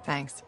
Thanks.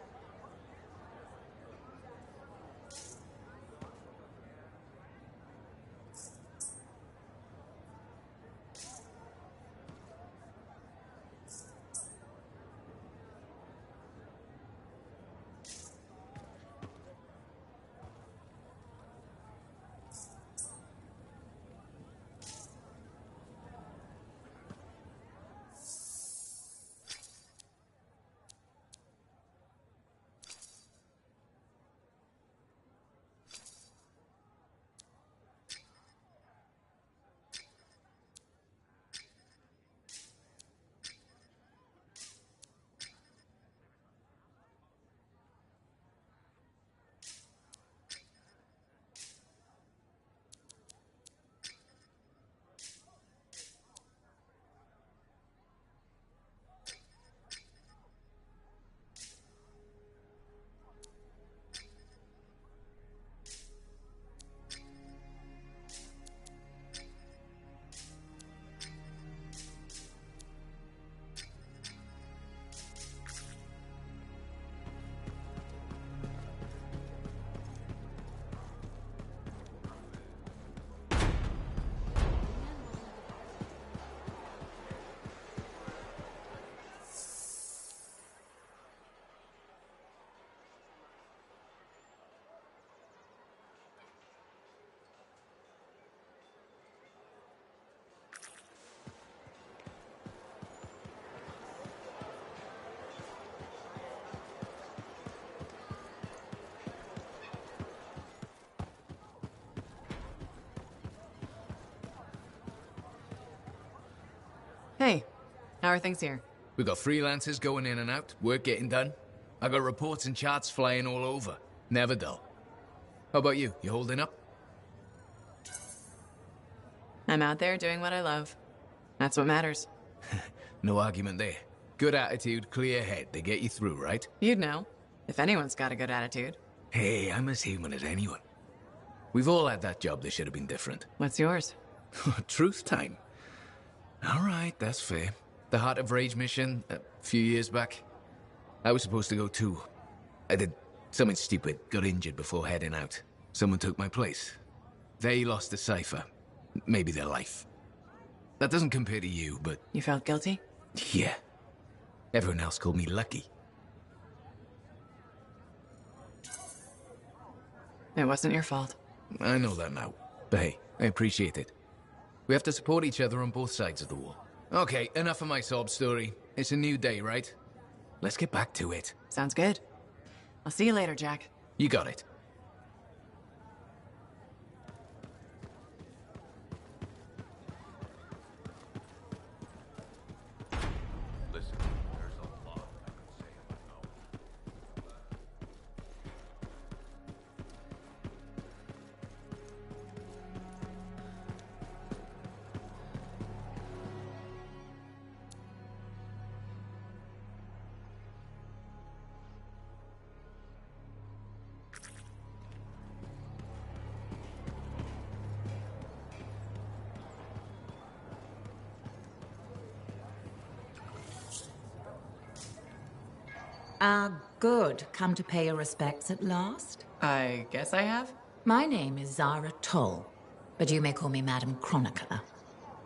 Hey, how are things here? We got freelancers going in and out, work getting done. I got reports and charts flying all over. Never dull. How about you? You holding up? I'm out there doing what I love. That's what matters. No argument there. Good attitude, clear head. They get you through, right? You'd know, if anyone's got a good attitude. Hey, I'm as human as anyone. We've all had that job that should have been different. What's yours? Truth time. All right, that's fair. The Heart of Rage mission, a few years back. I was supposed to go too. I did something stupid, got injured before heading out. Someone took my place. They lost the cipher. Maybe their life. That doesn't compare to you, but... You felt guilty? Yeah. Everyone else called me lucky. It wasn't your fault. I know that now. But hey, I appreciate it. We have to support each other on both sides of the war. Okay, enough of my sob story. It's a new day, right? Let's get back to it. Sounds good. I'll see you later, Jack. You got it. Listen, there's a lot I could say and know. Good. Come to pay your respects at last? I guess I have? My name is Zara Toll, but you may call me Madam Chronicler.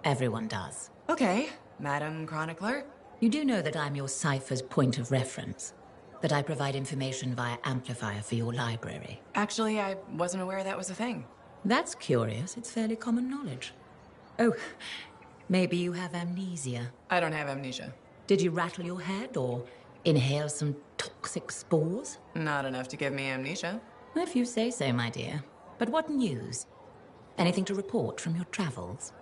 Everyone does. Okay, Madam Chronicler. You do know that I'm your cipher's point of reference, that I provide information via amplifier for your library. Actually, I wasn't aware that was a thing. That's curious. It's fairly common knowledge. Oh, maybe you have amnesia. I don't have amnesia. Did you rattle your head or inhale some toxic spores? Not enough to give me amnesia. If you say so, my dear. But what news? Anything to report from your travels?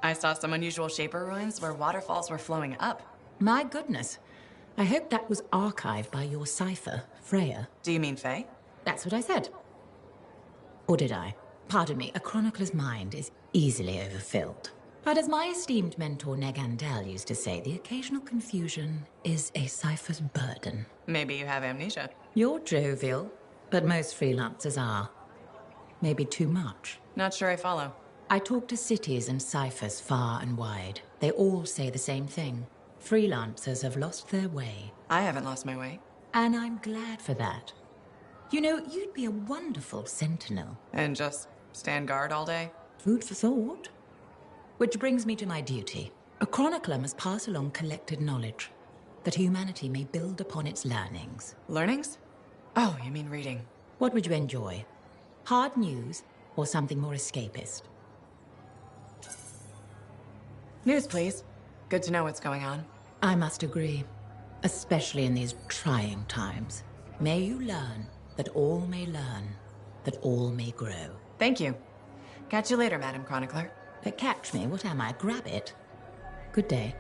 I saw some unusual Shaper ruins where waterfalls were flowing up. My goodness. I hope that was archived by your cipher, Freya. Do you mean Faye? That's what I said. Or did I? Pardon me, a chronicler's mind is easily overfilled. But as my esteemed mentor Negandel used to say, the occasional confusion is a cipher's burden. Maybe you have amnesia. You're jovial, but most freelancers are. Maybe too much. Not sure I follow. I talk to cities and ciphers far and wide. They all say the same thing. Freelancers have lost their way. I haven't lost my way. And I'm glad for that. You know, you'd be a wonderful sentinel. And just stand guard all day? Food for thought. Which brings me to my duty. A chronicler must pass along collected knowledge, that humanity may build upon its learnings. Learnings? Oh, you mean reading. What would you enjoy? Hard news or something more escapist? News, please. Good to know what's going on. I must agree, especially in these trying times. May you learn that all may learn, that all may grow. Thank you. Catch you later, Madam Chronicler. But catch me, what am I? Grab it. Good day.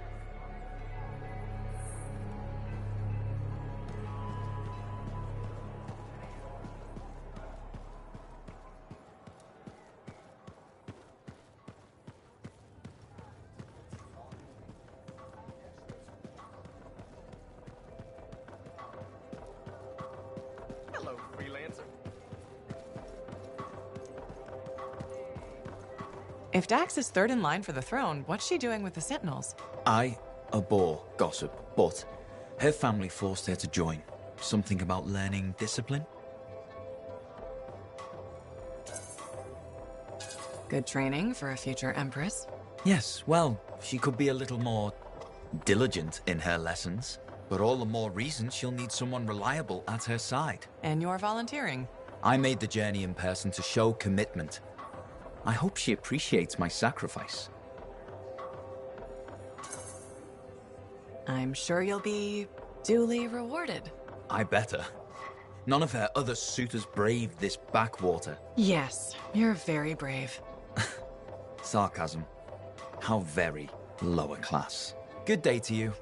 Hello, freelancer. If Dax is third in line for the throne, what's she doing with the Sentinels? I abhor gossip, but her family forced her to join. Something about learning discipline? Good training for a future Empress. Yes, well, she could be a little more diligent in her lessons, but all the more reason she'll need someone reliable at her side. And you're volunteering. I made the journey in person to show commitment. I hope she appreciates my sacrifice. I'm sure you'll be duly rewarded. I better. None of her other suitors braved this backwater. Yes, you're very brave. Sarcasm. How very lower class. Good day to you.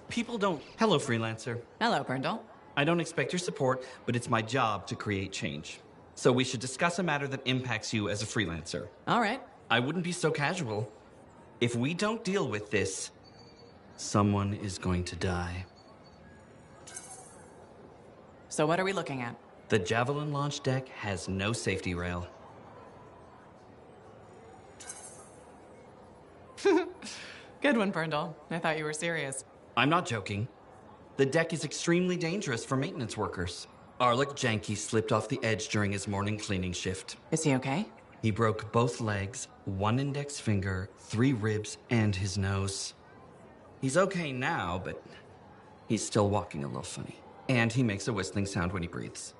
People don't... Hello, freelancer. Hello, Brindle. I don't expect your support, but it's my job to create change. So we should discuss a matter that impacts you as a freelancer. All right. I wouldn't be so casual. If we don't deal with this, someone is going to die. So what are we looking at? The Javelin launch deck has no safety rail. Good one, Brindle. I thought you were serious. I'm not joking. The deck is extremely dangerous for maintenance workers. Arlik Janky slipped off the edge during his morning cleaning shift. Is he okay? He broke both legs, one index finger, 3 ribs, and his nose. He's okay now, but he's still walking a little funny. And he makes a whistling sound when he breathes.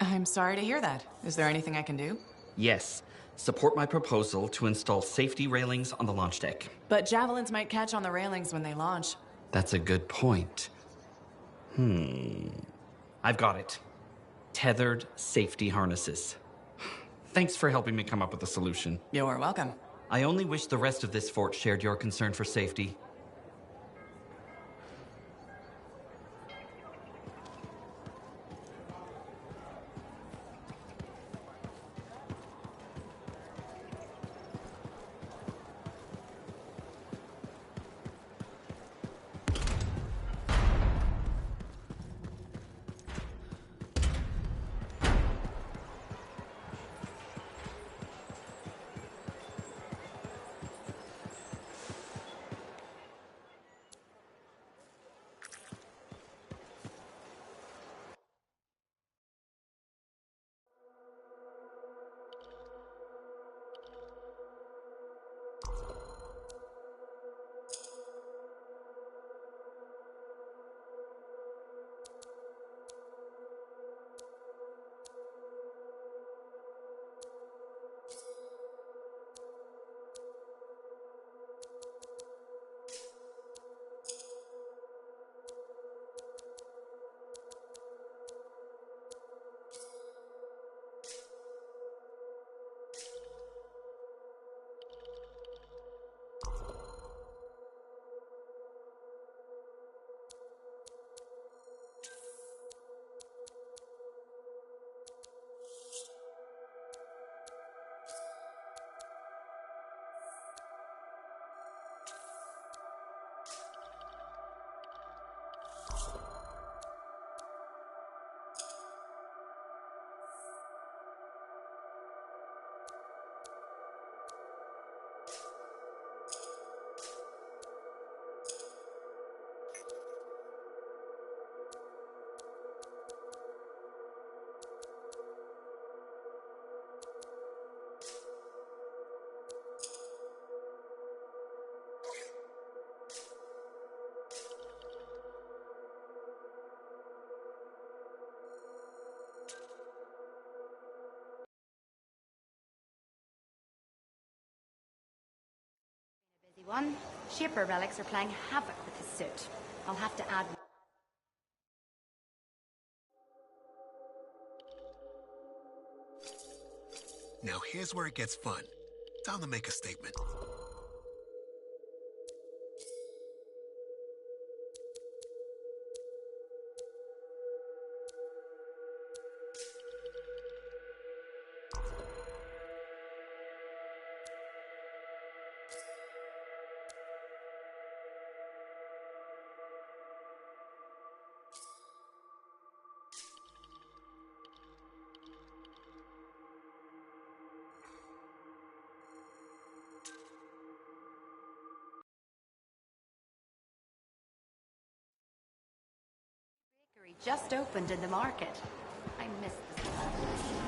I'm sorry to hear that. Is there anything I can do? Yes, support my proposal to install safety railings on the launch deck. But javelins might catch on the railings when they launch. That's a good point. I've got it. Tethered safety harnesses. Thanks for helping me come up with a solution. You're welcome. I only wish the rest of this fort shared your concern for safety. One, Shaper relics are playing havoc with his suit. I'll have to add... Now here's where it gets fun. Time to make a statement. Bakery just opened in the market. I missed this one.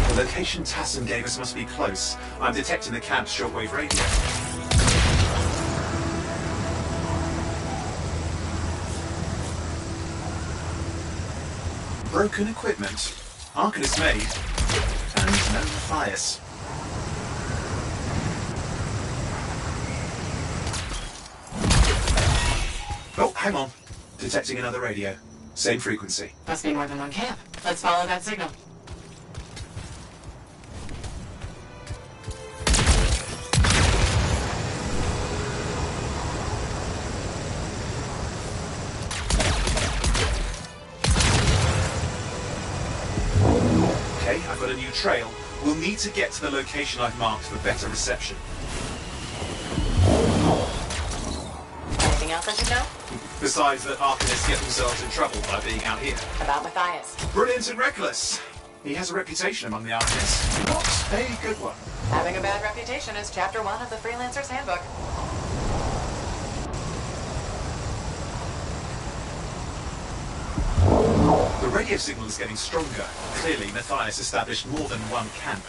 The location Tassin gave us must be close. I'm detecting the camp's shortwave radio. Broken equipment. Arcanist made. And no Matthias. Oh, hang on. Detecting another radio. Same frequency. Must be more than one camp. Let's follow that signal. Okay, I've got a new trail. We'll need to get to the location I've marked for better reception. Anything else I should know? Besides that Arcanists get themselves in trouble by being out here. About Matthias. Brilliant and reckless. He has a reputation among the Arcanists. Not a good one. Having a bad reputation is chapter 1 of the Freelancer's Handbook. The radio signal is getting stronger. Clearly, Matthias established more than one camp.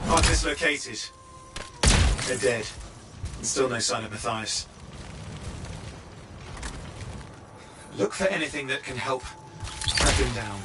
Arcanists located. They're dead. And still no sign of Matthias. Look for anything that can help track him down.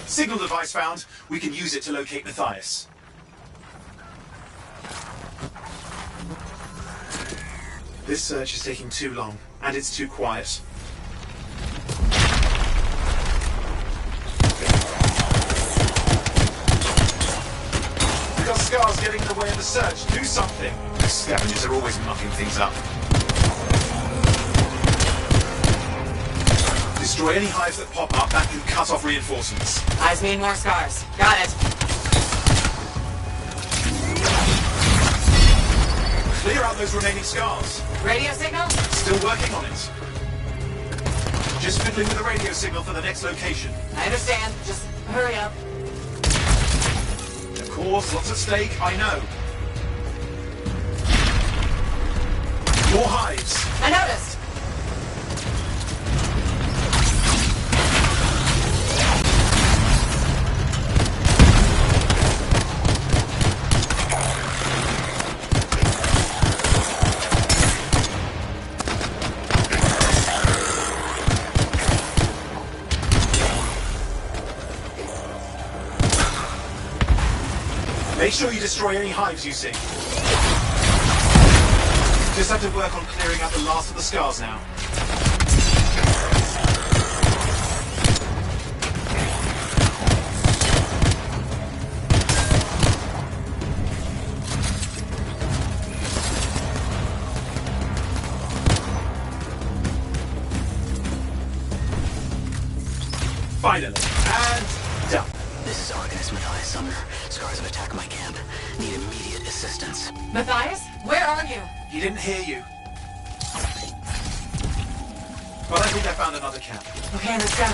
Signal device found. We can use it to locate Matthias. This search is taking too long, and it's too quiet. We've got scars getting in the way of the search. Do something. These scavengers are always mucking things up. Destroy any hives that pop up. That can cut off reinforcements. Eyes mean more scars. Got it. Clear out those remaining scars. Radio signal? Still working on it. Just fiddling with the radio signal for the next location. I understand. Just hurry up. Of course, lots at stake, I know. More hives. I noticed. Make sure you destroy any hives you see. Just have to work on clearing out the last of the scars now. Finally. And done. This is Organist Matthias Sumner. Scars have attacked my camp. Need immediate assistance. Matthias? Where are you? He didn't hear you. But I think I found another camp. Okay, let's go.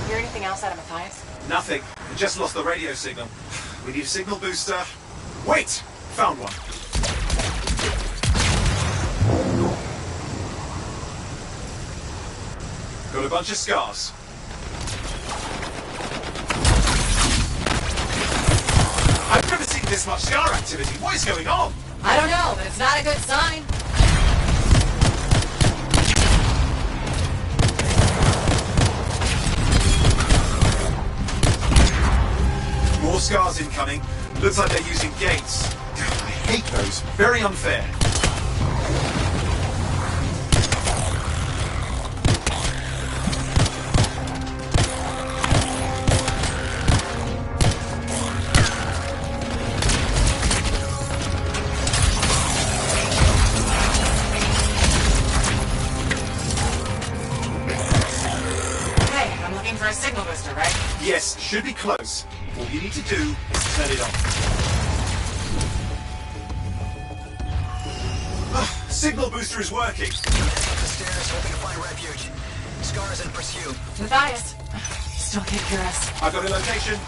Hear anything else out of Matthias? Nothing. We just lost the radio signal. We need a signal booster. Wait! Found one. Got a bunch of scars. I've never seen this much scar activity. What is going on? I don't know, but it's not a good sign. More scars incoming. Looks like they're using gates. I hate those. Very unfair. For a signal booster, right? Yes, should be close. All you need to do is turn it on. Signal booster is working. Up the stairs, hoping to find refuge. Scars in pursuit. Matthias, still can't hear us. I've got a location.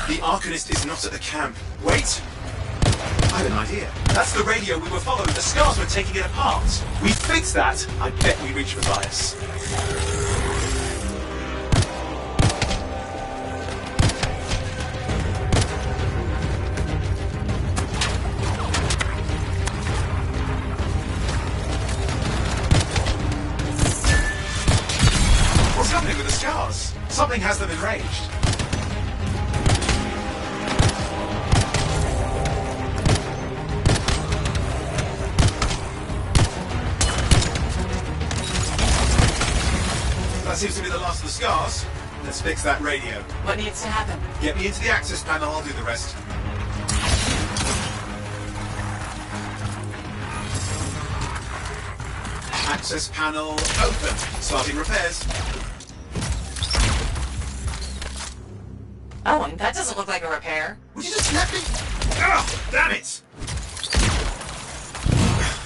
The Arcanist is not at the camp. Wait! I have an idea. That's the radio we were following. The scars were taking it apart. We fixed that. I bet we reach Matthias. What's happening with the scars? Something has them enraged. That seems to be the last of the scars. Let's fix that radio. What needs to happen? Get me into the access panel, I'll do the rest. Access panel open. Starting repairs. Oh, and that doesn't look like a repair. Would you just let me? Ah, damn it!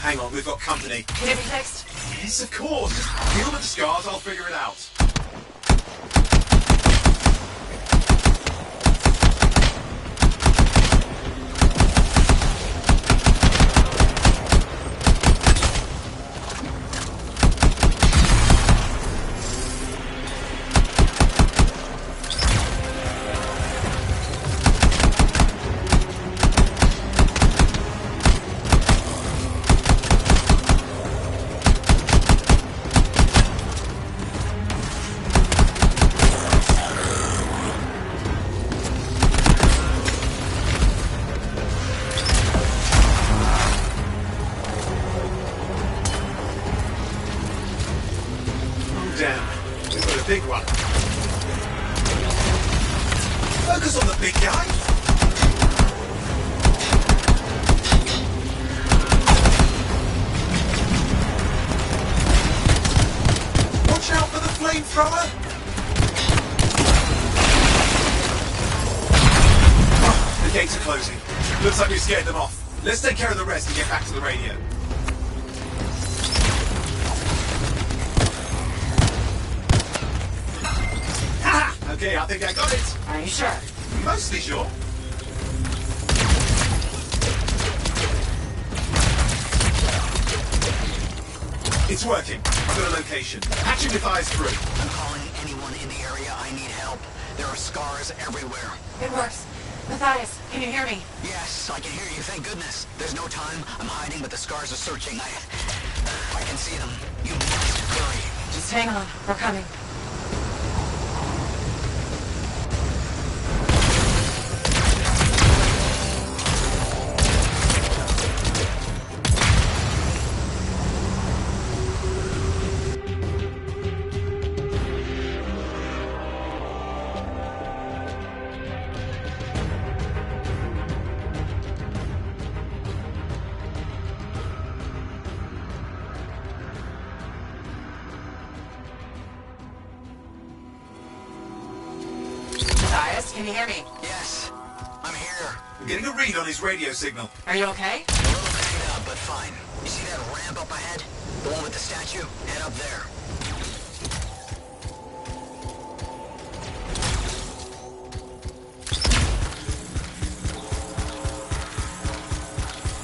Hang on, we've got company. Can it be fixed? Yes, of course. Deal with the scars, I'll figure it out. Damn, we've got a big one. Focus on the big guy. Watch out for the flamethrower. Oh, the gates are closing. Looks like we scared them off. Let's take care of the rest and get back to the radio. Okay, I think I got it. Are you sure? Mostly sure. It's working. I've got a location. Patching with eyes through. I'm calling anyone in the area. I need help. There are scars everywhere. It works. Matthias, can you hear me? Yes, I can hear you. Thank goodness. There's no time. I'm hiding, but the scars are searching. I can see them. You must hurry. Just hang on. We're coming. Matthias, can you hear me? Yes, I'm here. I'm getting a read on his radio signal. Are you okay? A little banged up, but fine. You see that ramp up ahead? The one with the statue? Head up there.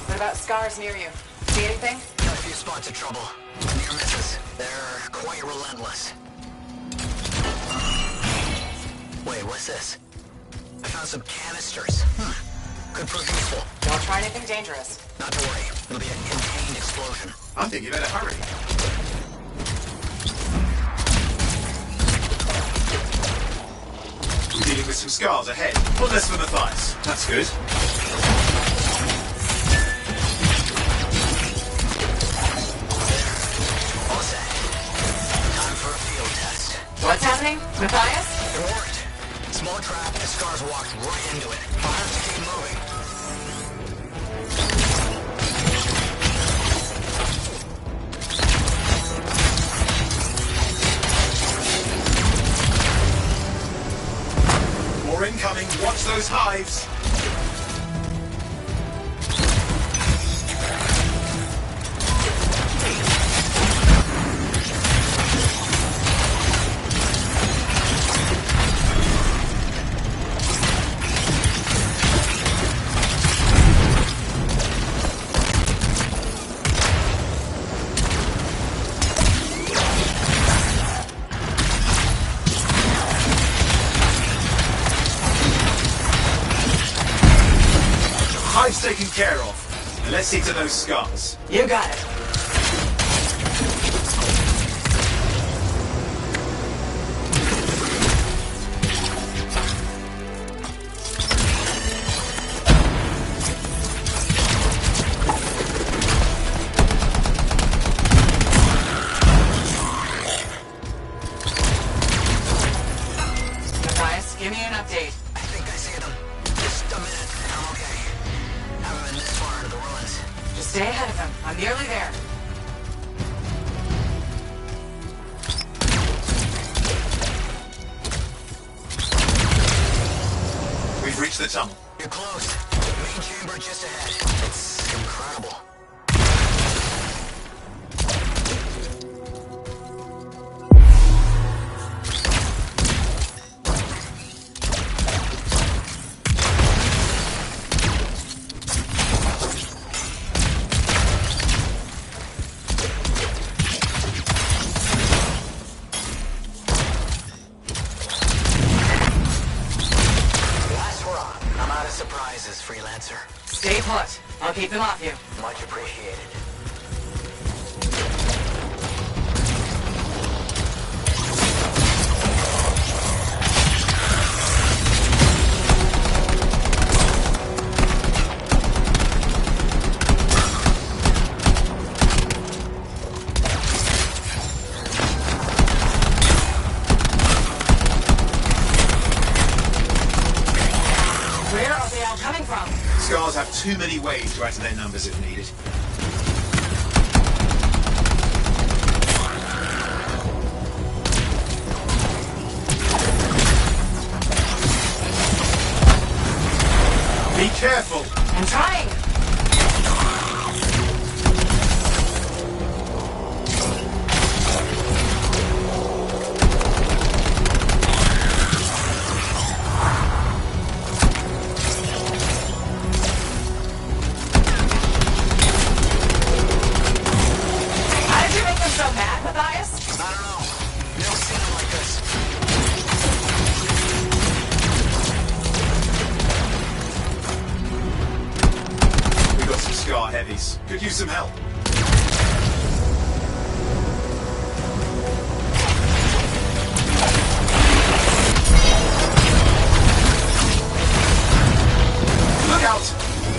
What about scars near you? See anything? Got a few spots of trouble. Near misses. They're quite relentless. Wait, what's this? I found some canisters. Could prove useful. Don't try anything dangerous. Not to worry. It'll be a contained explosion. I think you better hurry. We're dealing with some scars ahead. One less for Matthias. That's good. All set. Time for a field test. What's happening? Matthias? It worked. Small trap, the scars walked right into it. I'll have to keep moving. More incoming. Watch those hives. Hive's taken care of. Now let's see to those scars. You got it. Matthias, give me an update. I think I see them. Just a minute. I'm okay. Haven't been this far into the ruins. Just stay ahead of them. I'm nearly there. We've reached the tunnel. You're close. Main chamber just ahead. It's incredible. Stay put. I'll keep them off you. Much appreciated. Where are they all coming from? Scars have too many ways to add to their numbers if needed. Be careful! I'm trying. How did you make them so mad, Matthias? I don't know. Never seen him like this. We've got some Scar heavies. Could use some help. Look out! I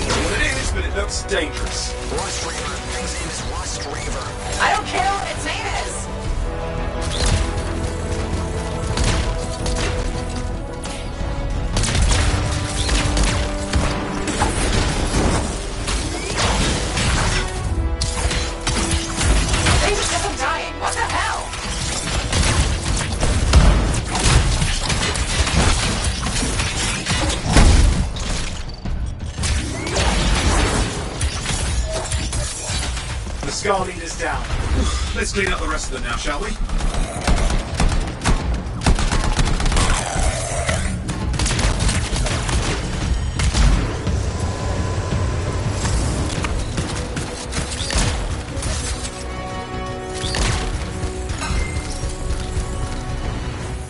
don't know what it is, but it looks dangerous. Rust Reaver. Thing's name is Rust Reaver. I don't care what its name is. They just kept them dying. What the hell? The Scar leader's down. Let's clean up the rest of them now, shall we?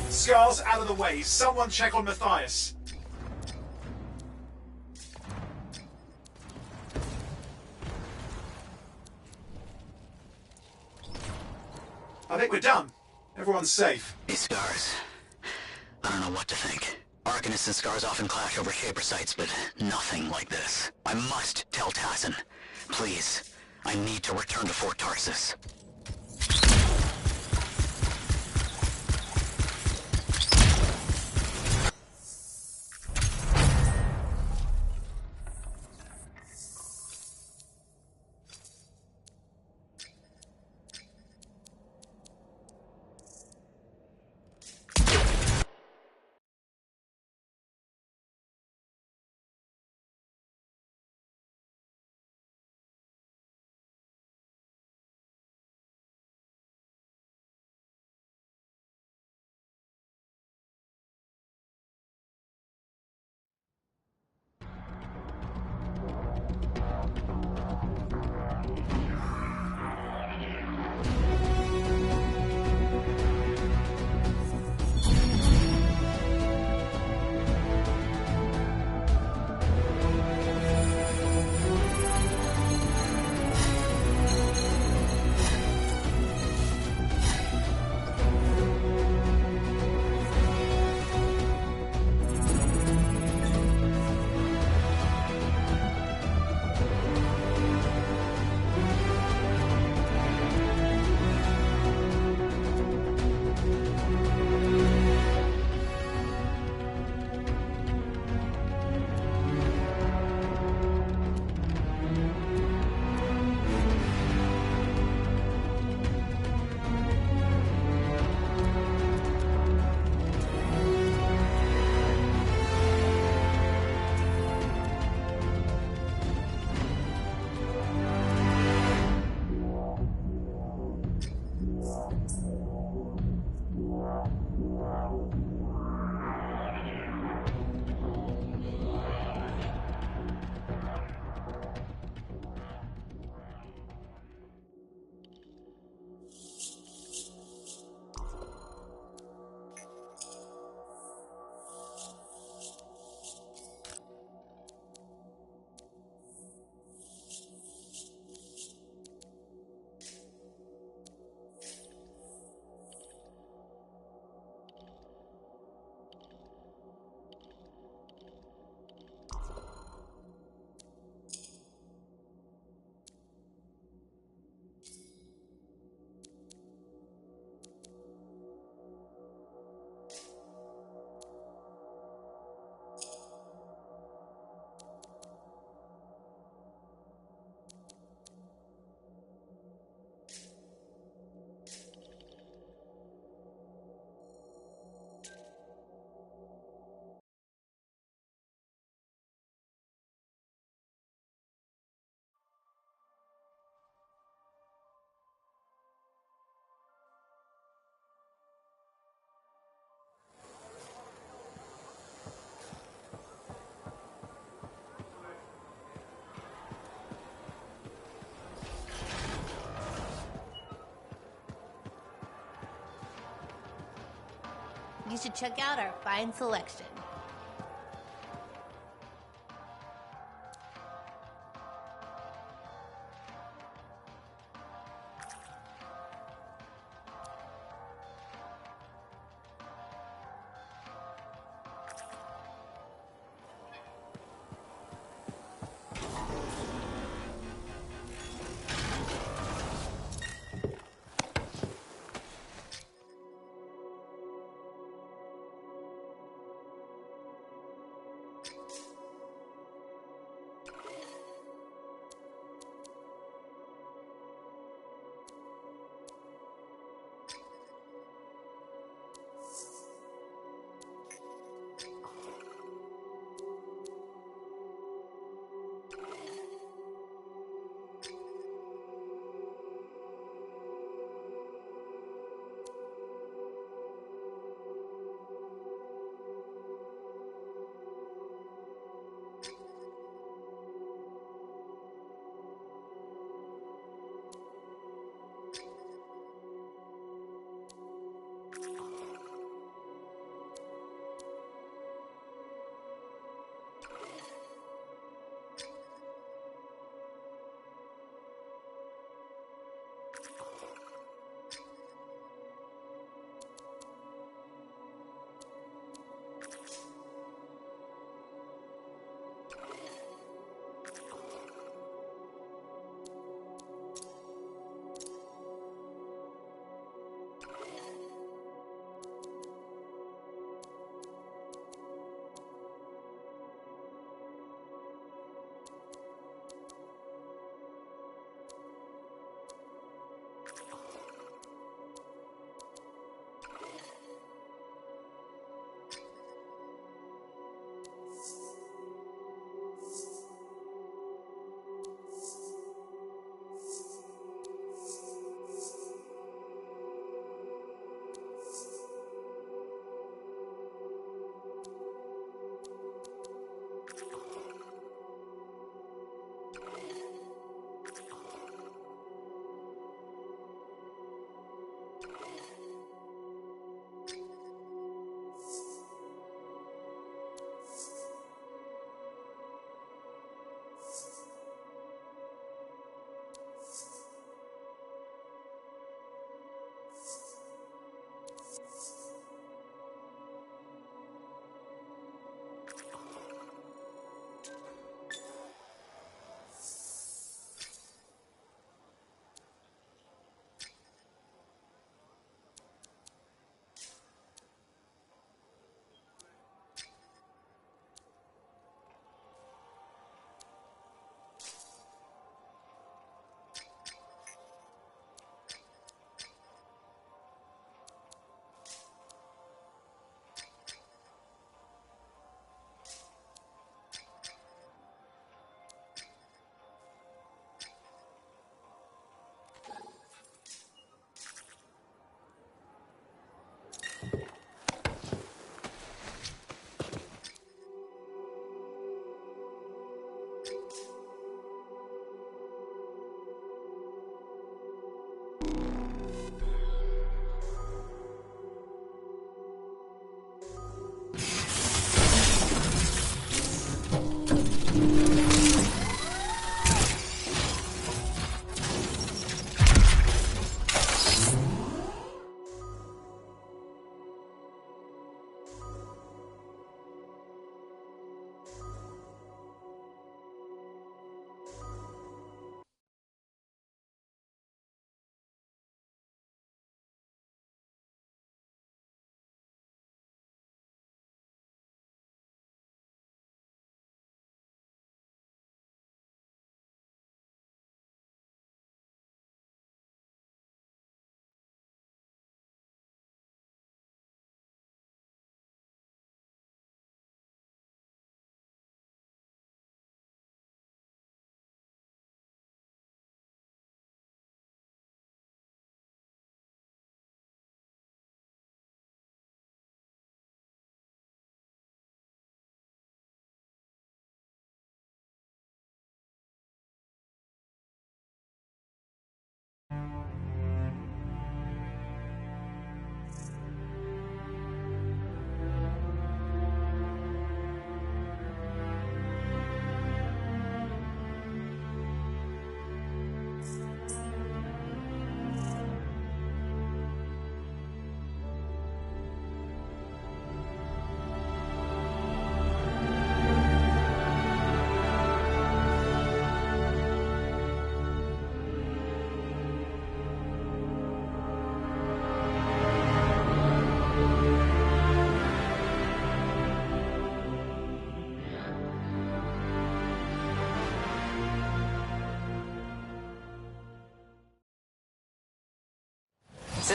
Scar's out of the way. Someone check on Matthias. I think we're done. Everyone's safe. These scars. I don't know what to think. Arcanists and scars often clash over Shaper sites, but nothing like this. I must tell Tassin. Please. I need to return to Fort Tarsus. you should check out our fine selection.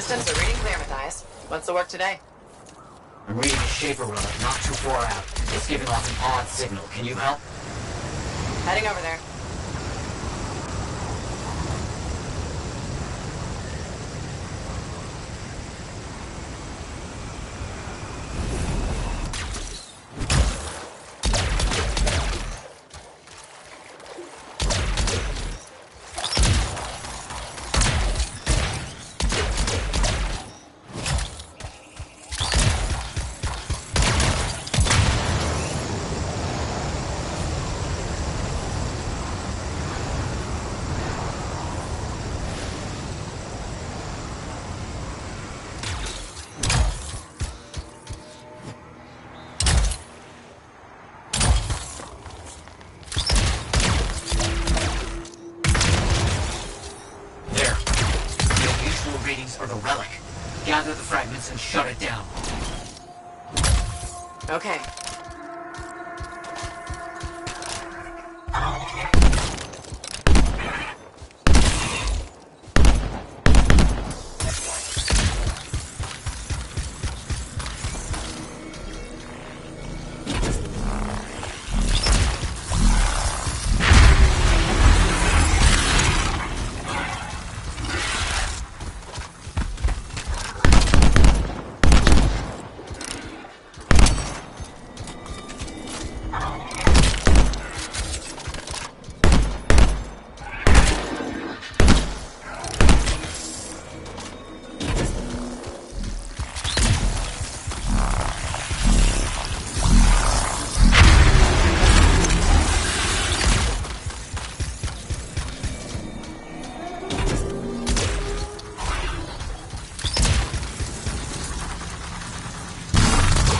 Systems are reading clear, Matthias. What's the work today? I'm reading a Shaper relic not too far out. It's giving off an odd signal. Can you help? Heading over there. Readings are the relic. Gather the fragments and shut it down. Okay.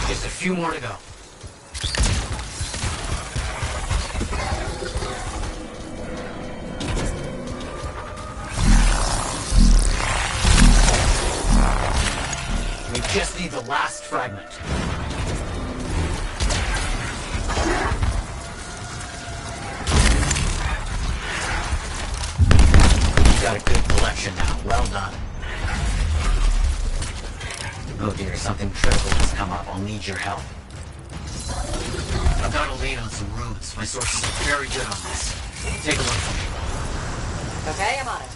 Just a few more to go. We just need the last fragment. You've got a good collection now. Well done. Oh dear, something critical has come up. I'll need your help. I've got a lead on some runes. My sources are very good on this. Take a look for me. Okay, I'm on it.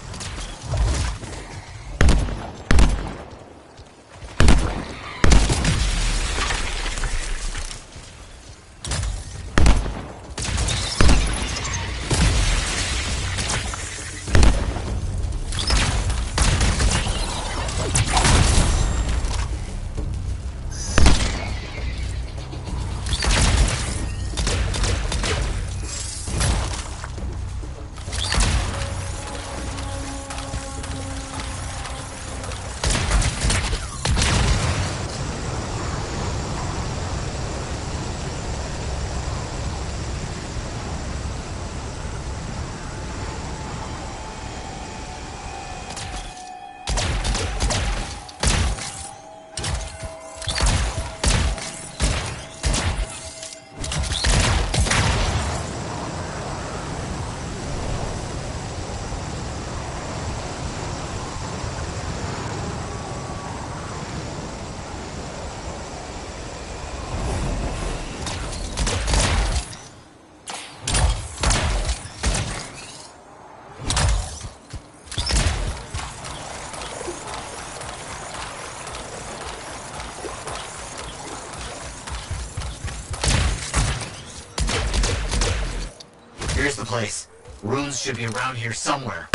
Here's the place. Runes should be around here somewhere.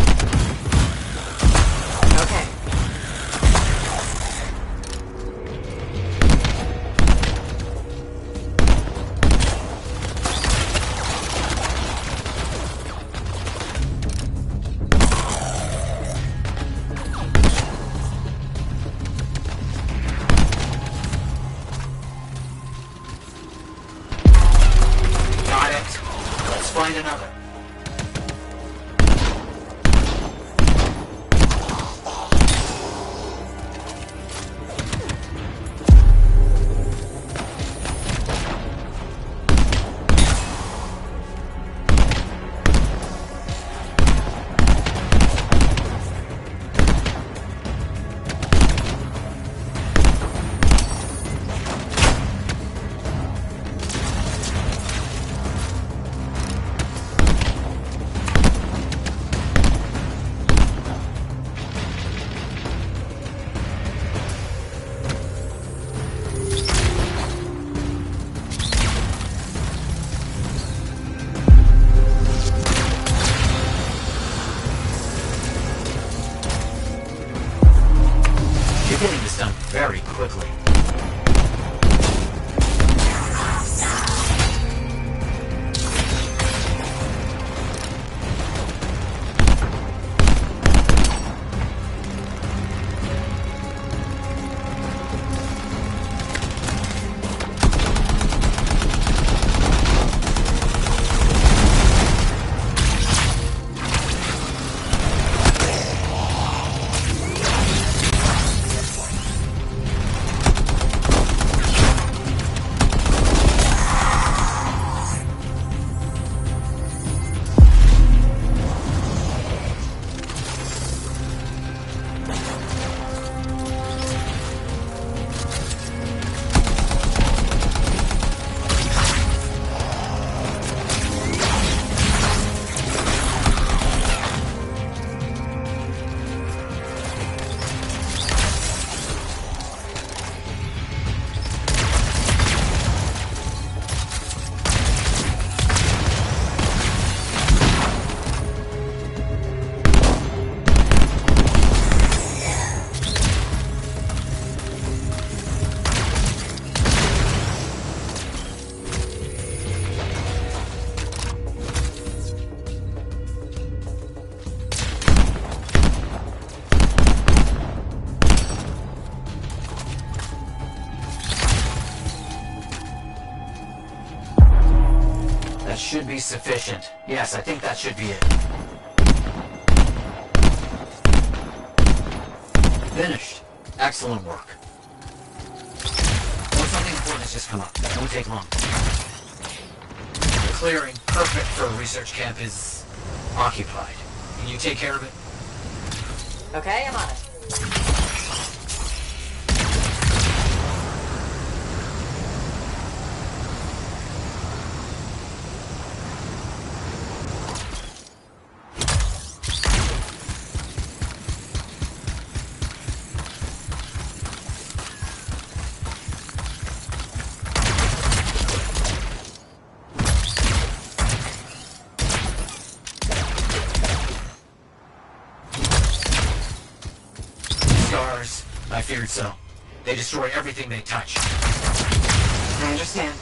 Okay. Got it. Let's find another. quickly. That should be sufficient. Yes, I think that should be it. Finished. Excellent work. Or something important's just come up. That won't take long. The clearing, perfect for a research camp, is occupied. Can you take care of it? Okay, I'm on it. Scars. I feared so. They destroy everything they touch. I understand.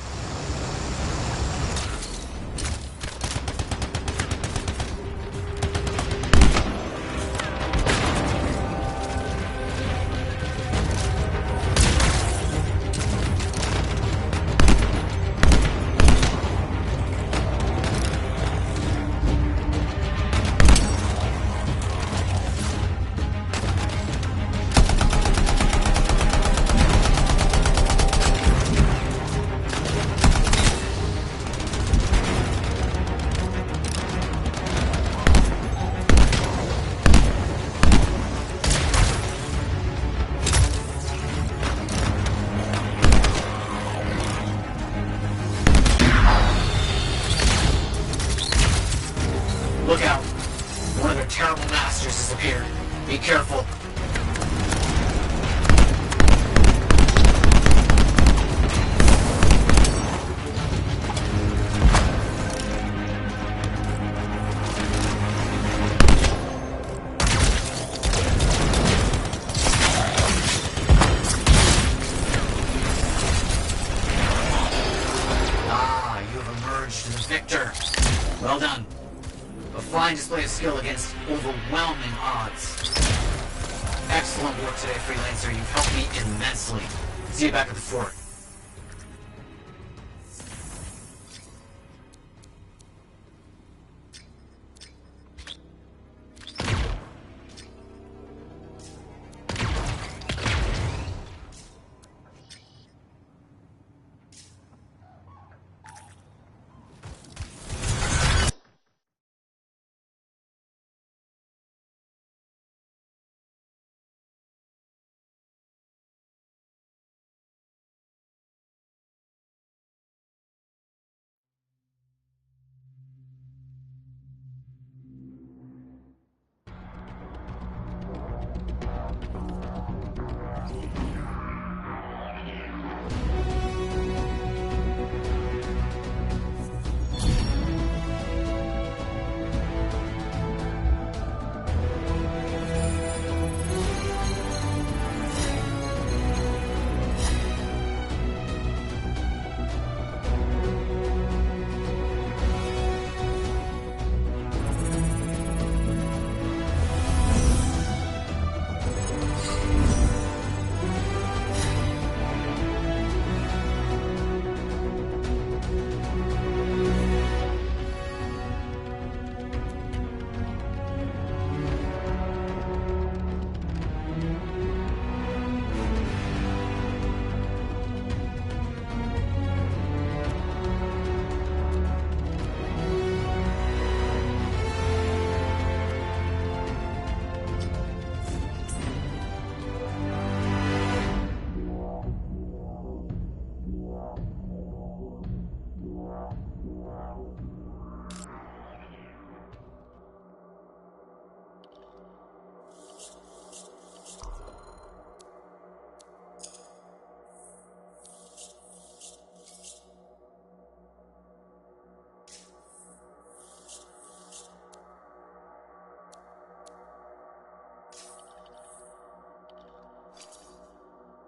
Look out! One of their terrible masters has appeared. Be careful. Ah, you have emerged the victor. Well done. A fine display of skill against overwhelming odds. Excellent work today, Freelancer. You've helped me immensely. See you back at the fort.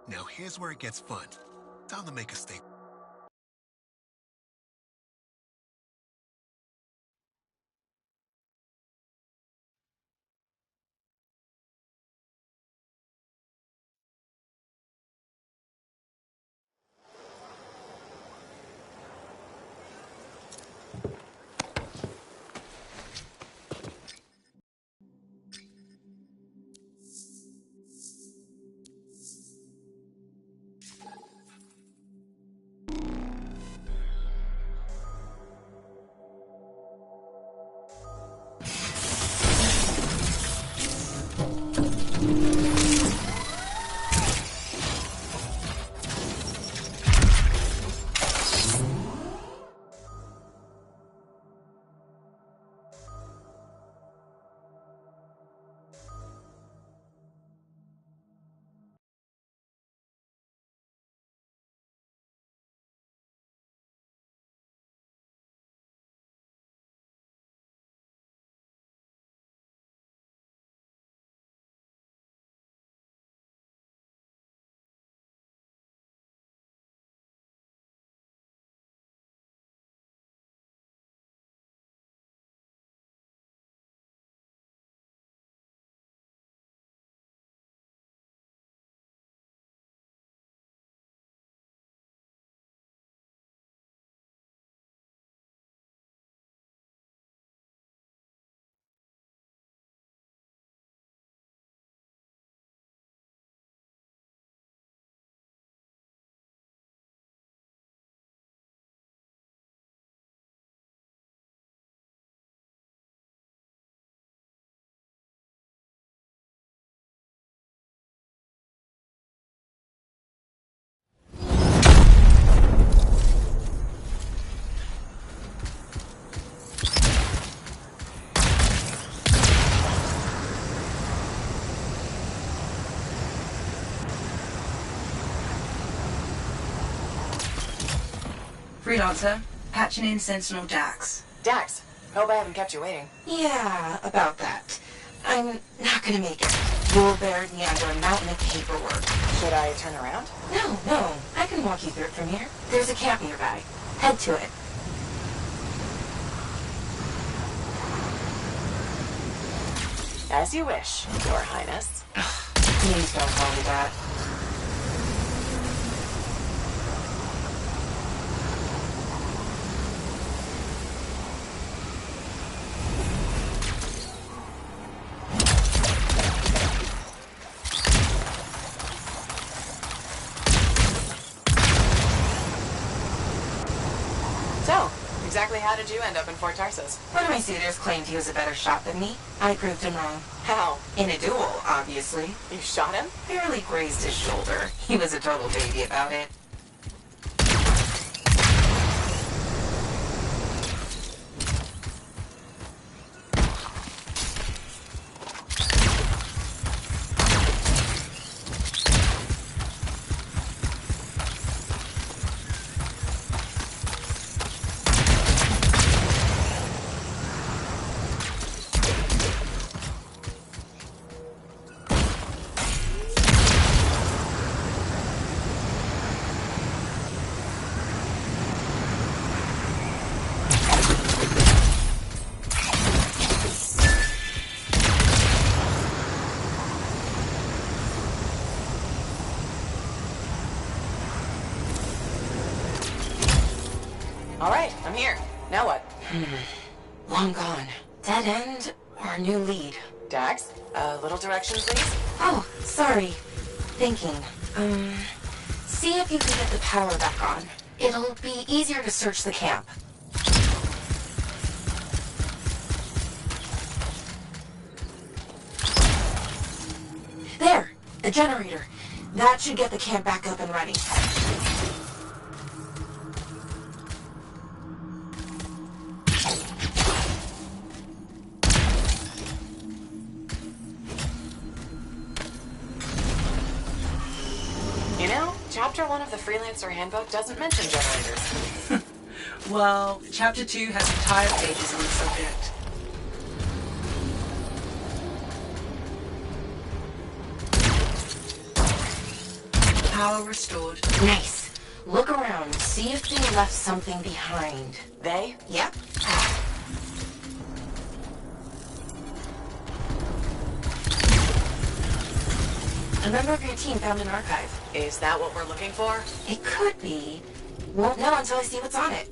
Now here's where it gets fun. Time to make a statement. Freelancer, patching in Sentinel Dax. Dax, hope I haven't kept you waiting. Yeah, about that. I'm not gonna make it. You'll bury me under a mountain of paperwork. Should I turn around? No, I can walk you through it from here. There's a camp nearby. Head to it. As you wish, Your Highness. Please don't call me that. So, exactly how did you end up in Fort Tarsus? One of my suitors claimed he was a better shot than me. I proved him wrong. How? In a duel, obviously. You shot him? Barely grazed his shoulder. He was a total baby about it. All right, I'm here. Now what? Long gone. Dead end or new lead? Dax, a little direction, please. Oh, sorry. Thinking. See if you can get the power back on. It'll be easier to search the camp. There! The generator. That should get the camp back up and running. You know, Chapter 1 of the Freelancer Handbook doesn't mention generators. Well, Chapter 2 has entire pages on the subject. Power restored. Nice. Look around. See if they left something behind. They? Yep. A member of your team found an archive. Is that what we're looking for? It could be. Won't know until I see what's on it.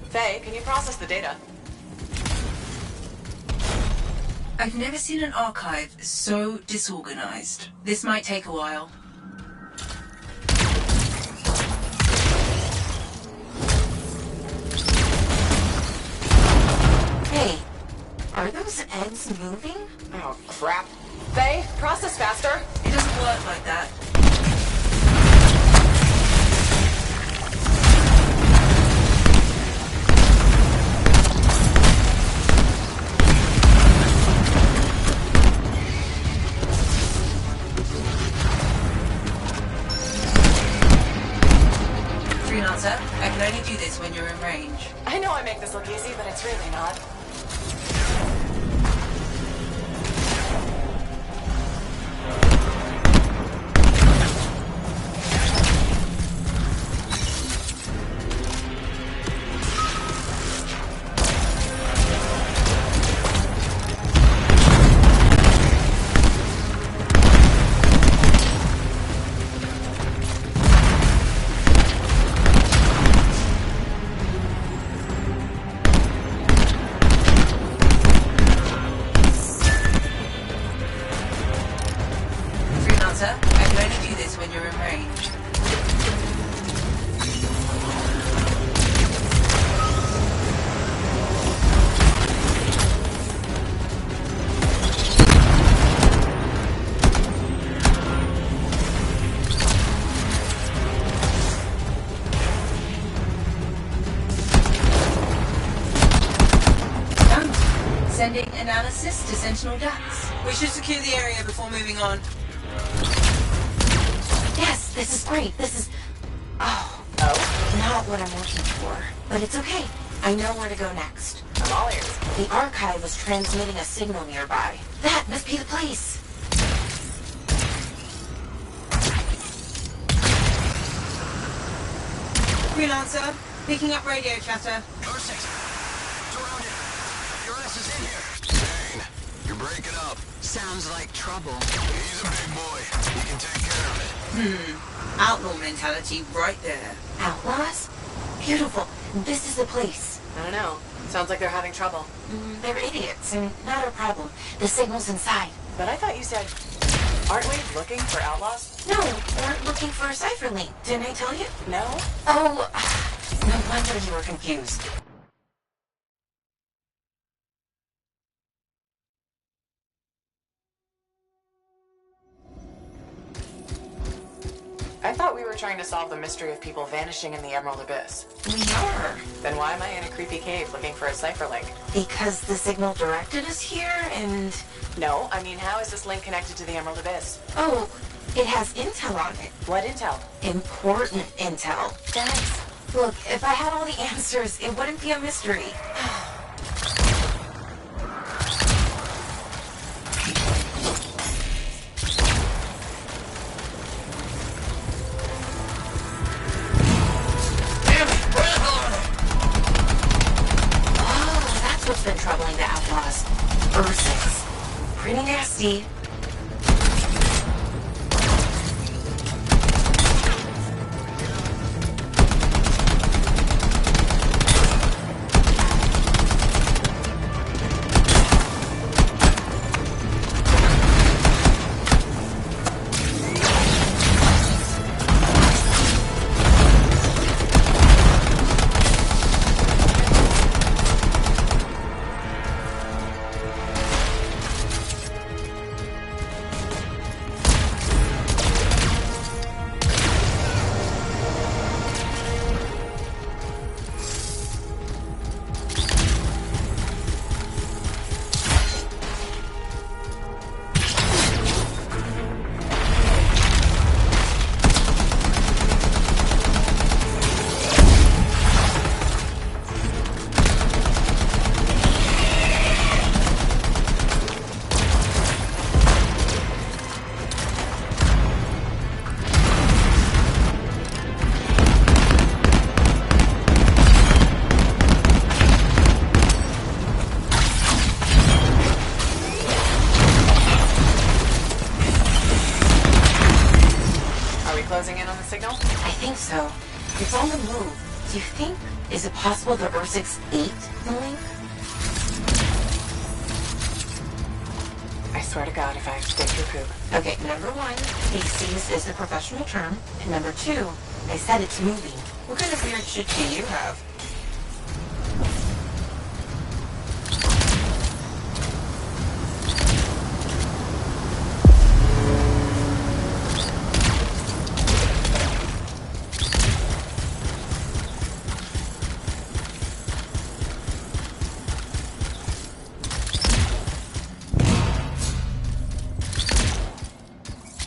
Faye, can you process the data? I've never seen an archive so disorganized. This might take a while. Hey, are those eggs moving? Oh, crap. Faye, process faster. It doesn't work like that. Freelancer, I can only do this when you're in range. I know I make this look easy, but it's really not. Sending analysis to Sentinel Ducts. We should secure the area before moving on. Yes, this is great. This is... Oh. Not what I'm looking for. But it's okay. I know where to go next. I'm all ears. The archive was transmitting a signal nearby. That must be the place. Freelancer, picking up radio chatter. Perfect. Surround it. Your ass is in here. Dane, you're breaking up. Sounds like trouble. He's a big boy. He can take care of it. Outlaw mentality right there. Outlaws? Beautiful. This is the place. I don't know. Sounds like they're having trouble. They're idiots, and not our problem. The signal's inside. But I thought you said... Aren't we looking for outlaws? No, we're looking for a cipher link. Didn't I tell you? No? Oh, no wonder you were confused. I thought we were trying to solve the mystery of people vanishing in the Emerald Abyss. We are. Then why am I in a creepy cave looking for a cipher link? Because the signal directed us here, and... No, I mean, how is this link connected to the Emerald Abyss? Oh, it has intel on it. What intel? Important intel. That's... Look, if I had all the answers, it wouldn't be a mystery. What's been troubling the outlaws? Ursix. Pretty nasty. closing in on the signal? I think so. It's on the move. Do you think... Is it possible the Ursix ate the link? I swear to God, if I have to dig your poop. Okay, number one, feces is the professional term. And number two, I said it's moving. What kind of weird shit do you have?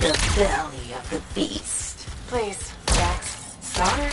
The belly of the beast. Please. Jax, sorry.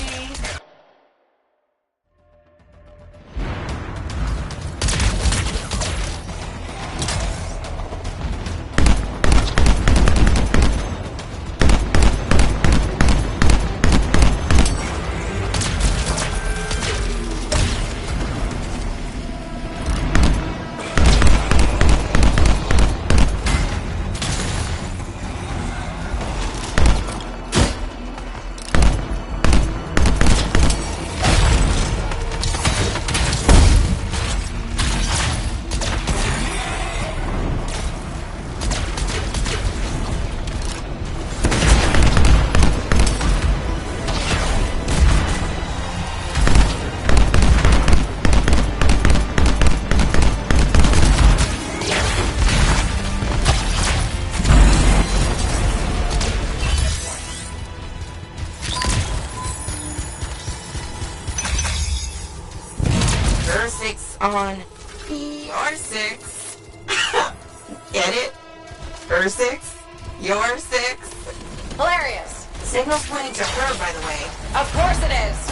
On ER6. Get it? Ur6? Your 6? Hilarious. Signal's pointing to her, by the way. Of course it is.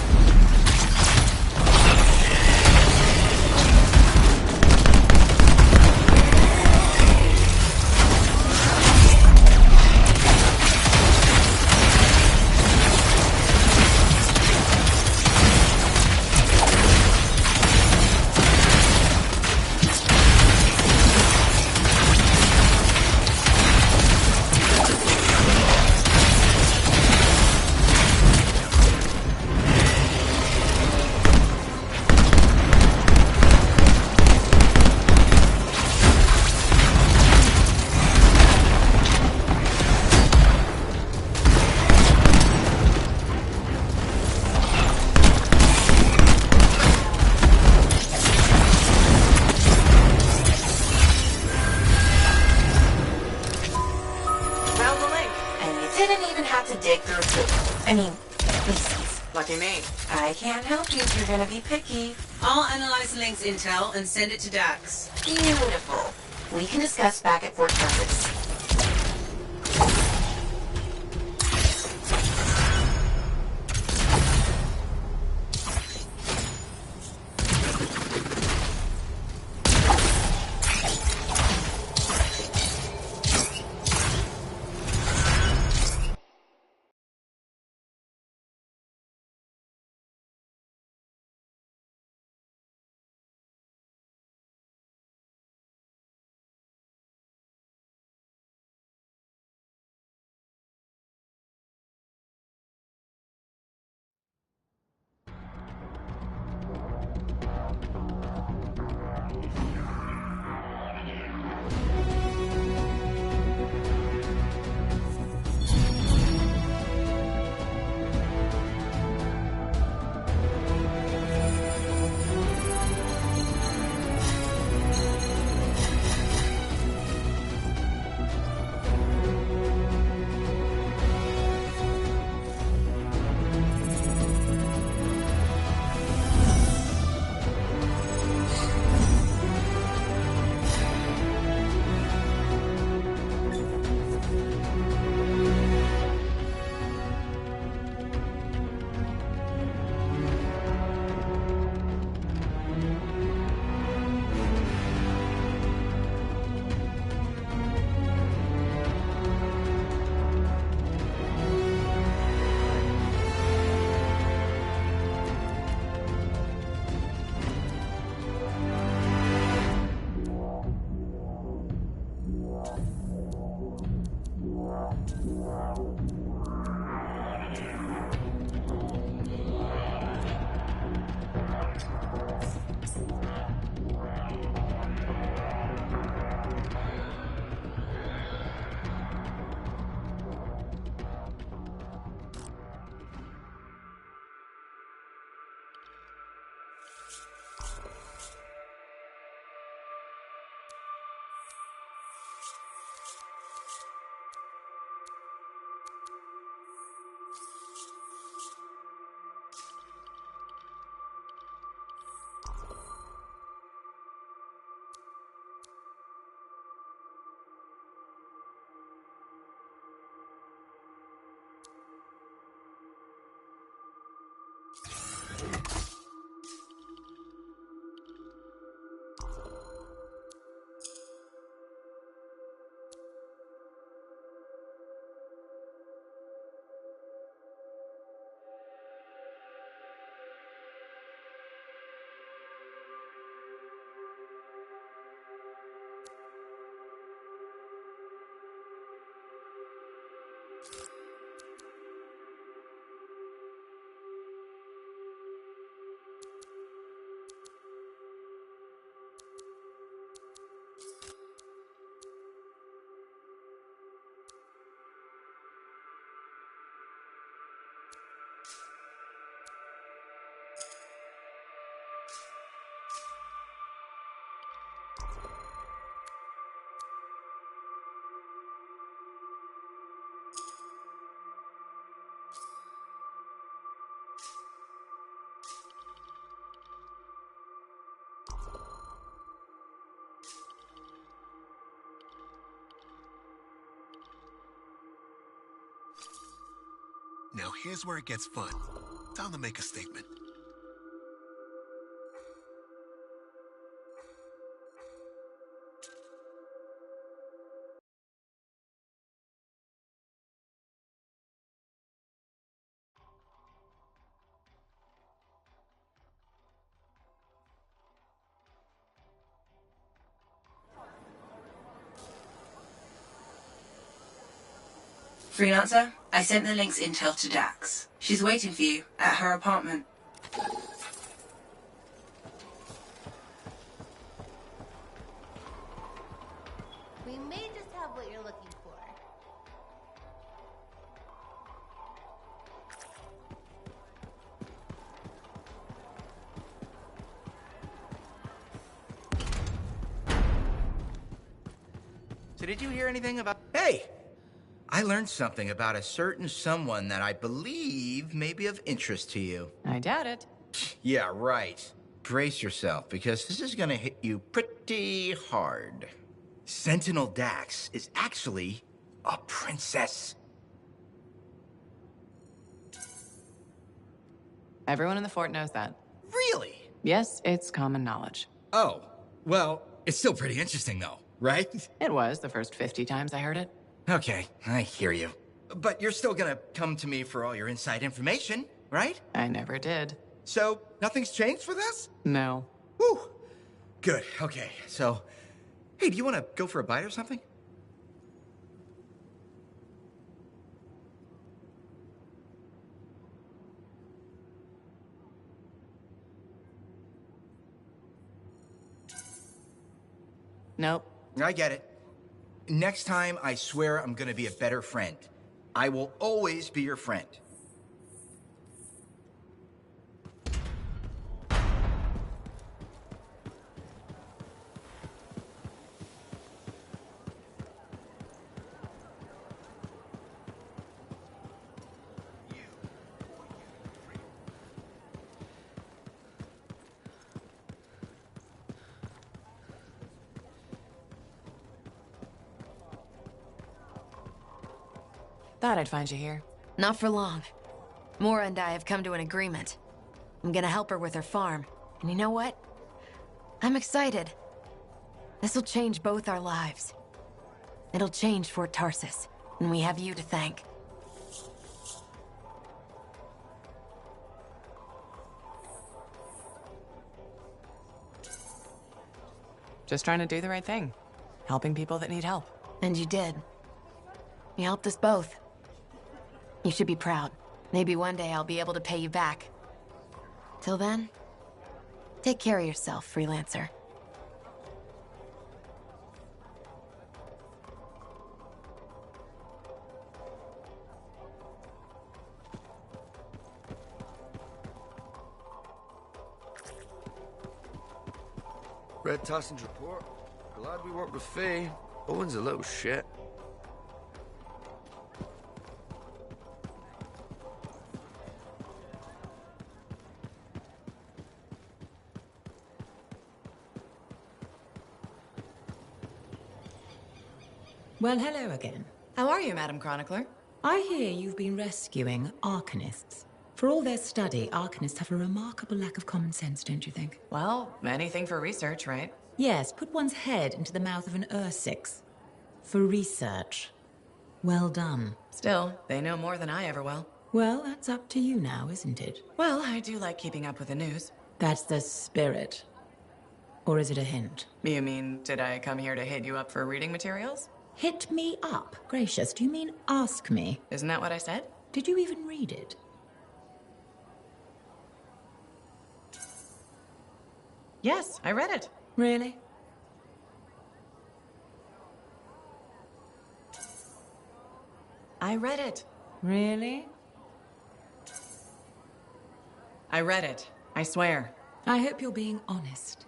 I mean, feces. Lucky me. I can't help you if you're gonna be picky. I'll analyze the link's intel and send it to Dax. Beautiful. We can discuss back at Fort Tarsus. Now here's where it gets fun. Time to make a statement. Freelancer, I sent the link's intel to Dax. She's waiting for you at her apartment. We may just have what you're looking for. So did you hear anything about... Hey! I learned something about a certain someone that I believe may be of interest to you. I doubt it. Yeah, right. Brace yourself, because this is gonna hit you pretty hard. Sentinel Dax is actually a princess. Everyone in the fort knows that. Really? Yes, it's common knowledge. Oh, well, it's still pretty interesting though, right? It was the first 50 times I heard it. Okay, I hear you. But you're still gonna come to me for all your inside information, right? I never did. So, nothing's changed with us? No. Whew. Good, okay. So, hey, do you want to go for a bite or something? Nope. I get it. Next time, I swear I'm gonna be a better friend. I will always be your friend. Thought I'd find you here. Not for long. Mora and I have come to an agreement. I'm gonna help her with her farm. And you know what? I'm excited. This'll change both our lives. It'll change Fort Tarsis, and we have you to thank. Just trying to do the right thing. Helping people that need help. And you did. You helped us both. You should be proud. Maybe one day I'll be able to pay you back. Till then, take care of yourself, freelancer. Read Tyson's report. Glad we worked with Faye. Owen's a little shit. Well, hello again. How are you, Madam Chronicler? I hear you've been rescuing Arcanists. For all their study, Arcanists have a remarkable lack of common sense, don't you think? Well, anything for research, right? Yes, put one's head into the mouth of an Ursix. For research. Well done. Still, they know more than I ever will. Well, that's up to you now, isn't it? Well, I do like keeping up with the news. That's the spirit. Or is it a hint? You mean, did I come here to hit you up for reading materials? Hit me up? Gracious, do you mean ask me? Isn't that what I said? Did you even read it? Yes, I read it. Really? I read it. Really? I read it. I swear. I hope you're being honest.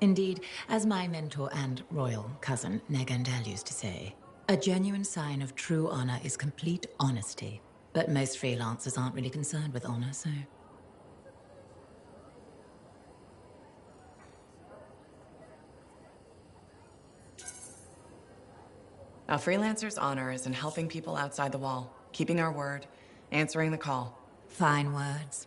Indeed, as my mentor and royal cousin Negandel used to say, a genuine sign of true honor is complete honesty. But most freelancers aren't really concerned with honor, so... A freelancer's honor is in helping people outside the wall, keeping our word, answering the call. Fine words.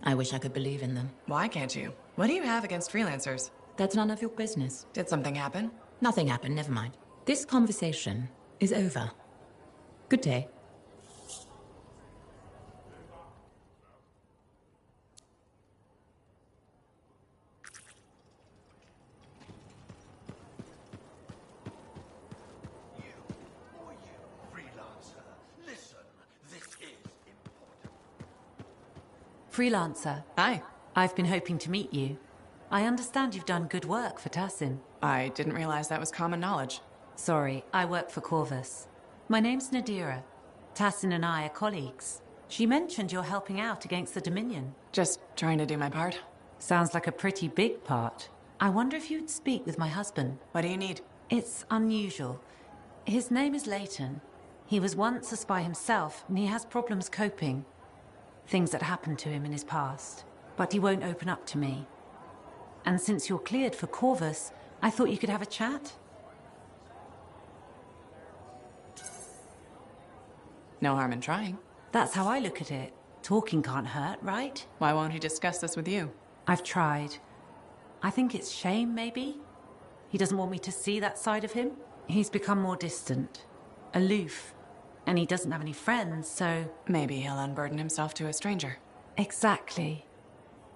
I wish I could believe in them. Why can't you? What do you have against freelancers? That's none of your business. Did something happen? Nothing happened, never mind. This conversation is over. Good day. Freelancer. Hi. I've been hoping to meet you. I understand you've done good work for Tassin. I didn't realize that was common knowledge. Sorry, I work for Corvus. My name's Nadira. Tassin and I are colleagues. She mentioned you're helping out against the Dominion. Just trying to do my part. Sounds like a pretty big part. I wonder if you'd speak with my husband. What do you need? It's unusual. His name is Leighton. He was once a spy himself, and he has problems coping. Things that happened to him in his past. But he won't open up to me. And since you're cleared for Corvus, I thought you could have a chat. No harm in trying. That's how I look at it. Talking can't hurt, right? Why won't he discuss this with you? I've tried. I think it's shame, maybe. He doesn't want me to see that side of him. He's become more distant, aloof, and he doesn't have any friends, so... Maybe he'll unburden himself to a stranger. Exactly.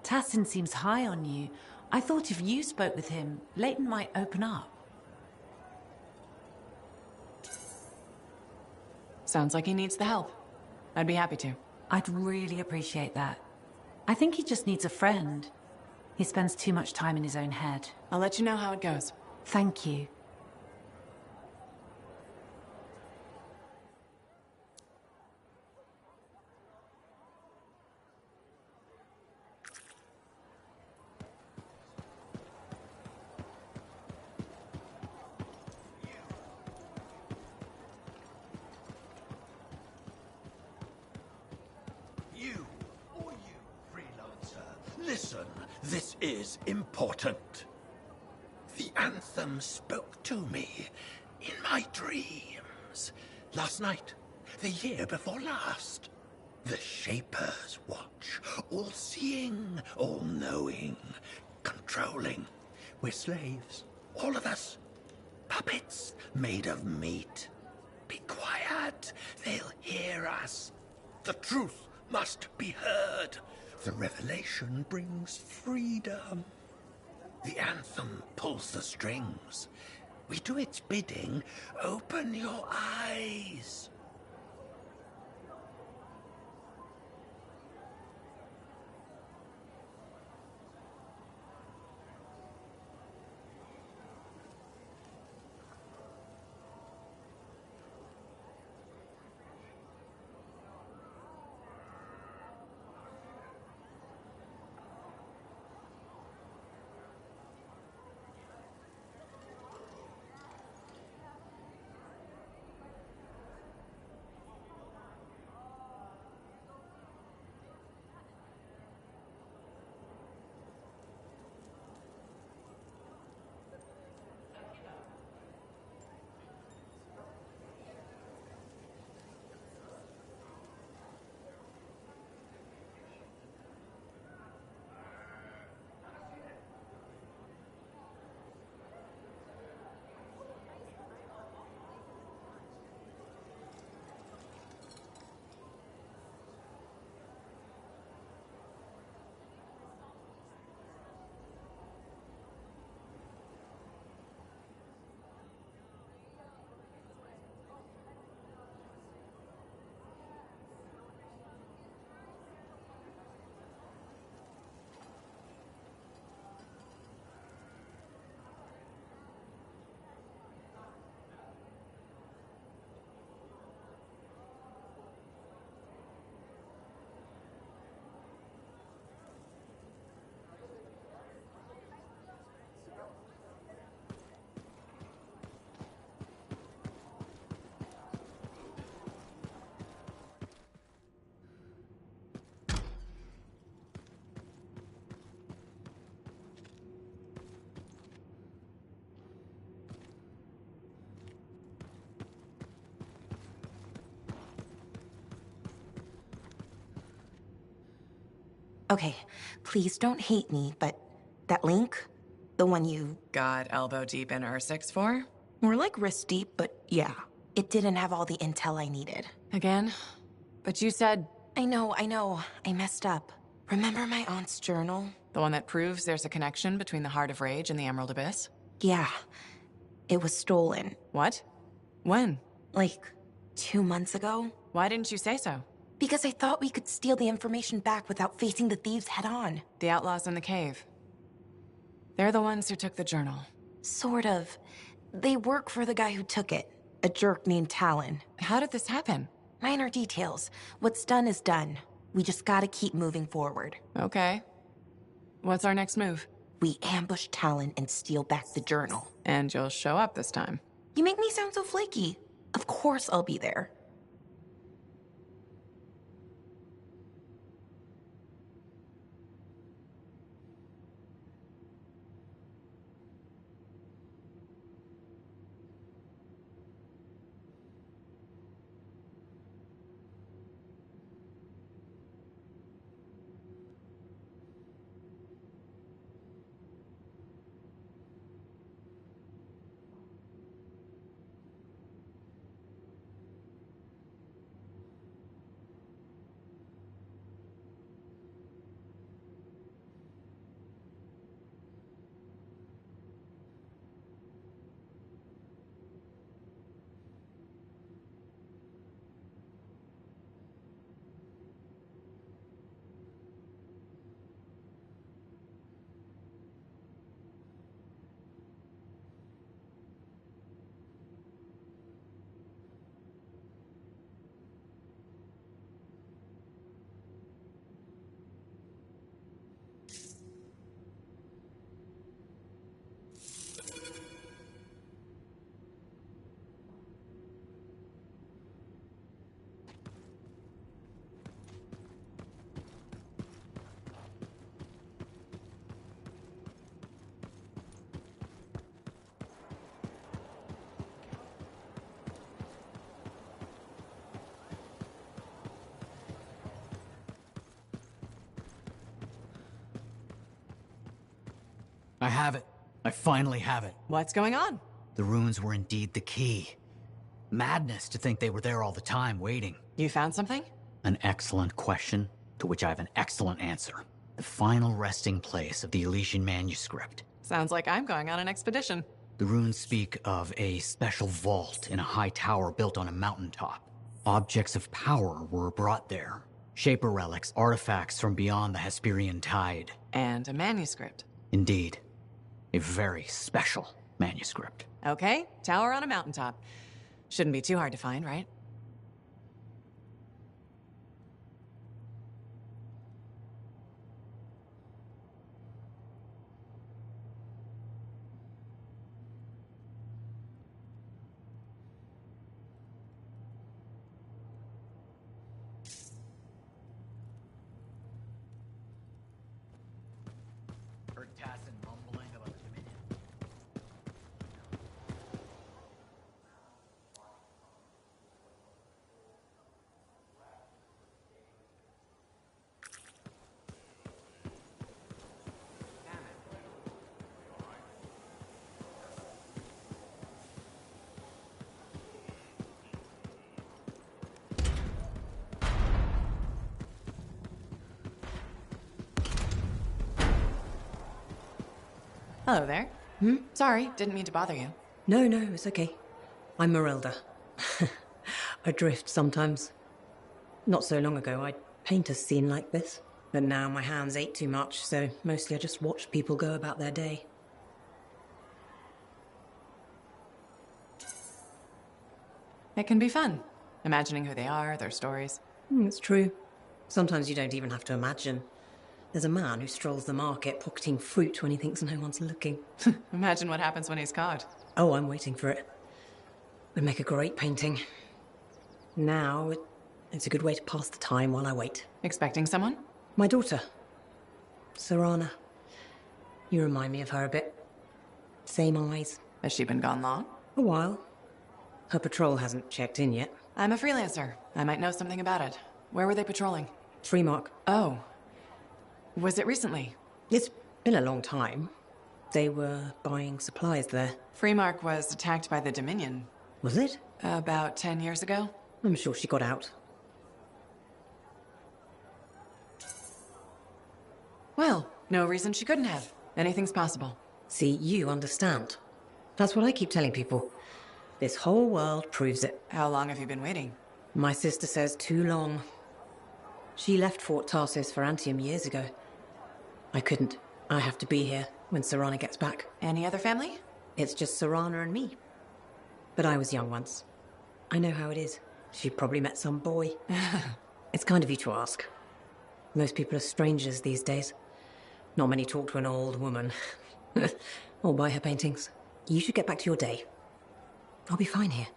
Tassin seems high on you. I thought if you spoke with him, Leighton might open up. Sounds like he needs the help. I'd be happy to. I'd really appreciate that. I think he just needs a friend. He spends too much time in his own head. I'll let you know how it goes. Thank you. Listen, this is important. The Anthem spoke to me in my dreams. Last night, the year before last. The Shaper's watch, all-seeing, all-knowing, controlling. We're slaves, all of us. Puppets made of meat. Be quiet, they'll hear us. The truth must be heard. The revelation brings freedom. The Anthem pulls the strings. We do its bidding. Open your eyes. Okay, please don't hate me, but that link, the one you... Got elbow deep in Ursix for? More like wrist deep, but yeah. It didn't have all the intel I needed. Again? But you said... I know. I messed up. Remember my aunt's journal? The one that proves there's a connection between the Heart of Rage and the Emerald Abyss? Yeah. It was stolen. What? When? Like, 2 months ago. Why didn't you say so? Because I thought we could steal the information back without facing the thieves head on. The outlaws in the cave. They're the ones who took the journal. Sort of. They work for the guy who took it. A jerk named Talon. How did this happen? Minor details. What's done is done. We just gotta keep moving forward. Okay. What's our next move? We ambush Talon and steal back the journal. And you'll show up this time. You make me sound so flaky. Of course I'll be there. I have it. I finally have it. What's going on? The runes were indeed the key. Madness to think they were there all the time, waiting. You found something? An excellent question, to which I have an excellent answer. The final resting place of the Elysian manuscript. Sounds like I'm going on an expedition. The runes speak of a special vault in a high tower built on a mountaintop. Objects of power were brought there. Shaper relics, artifacts from beyond the Hesperian tide. And a manuscript. Indeed. A very special manuscript. Okay, tower on a mountaintop. Shouldn't be too hard to find, right? Hello there. Sorry, didn't mean to bother you. No, it's okay. I'm Marilda. I drift sometimes. Not so long ago, I'd paint a scene like this. But now my hands ache too much, so mostly I just watch people go about their day. It can be fun, imagining who they are, their stories. It's true. Sometimes you don't even have to imagine. There's a man who strolls the market pocketing fruit when he thinks no one's looking. Imagine what happens when he's caught. Oh, I'm waiting for it. Would make a great painting. Now, it's a good way to pass the time while I wait. Expecting someone? My daughter, Serana. You remind me of her a bit. Same eyes. Has she been gone long? A while. Her patrol hasn't checked in yet. I'm a freelancer. I might know something about it. Where were they patrolling? Freemark. Oh. Was it recently? It's been a long time. They were buying supplies there. Freemark was attacked by the Dominion. Was it? About 10 years ago. I'm sure she got out. Well, no reason she couldn't have. Anything's possible. See, you understand. That's what I keep telling people. This whole world proves it. How long have you been waiting? My sister says too long. She left Fort Tarsis for Anthem years ago. I couldn't. I have to be here when Serana gets back. Any other family? It's just Serana and me. But I was young once. I know how it is. She probably met some boy. It's kind of you to ask. Most people are strangers these days. Not many talk to an old woman. Or buy her paintings. You should get back to your day. I'll be fine here.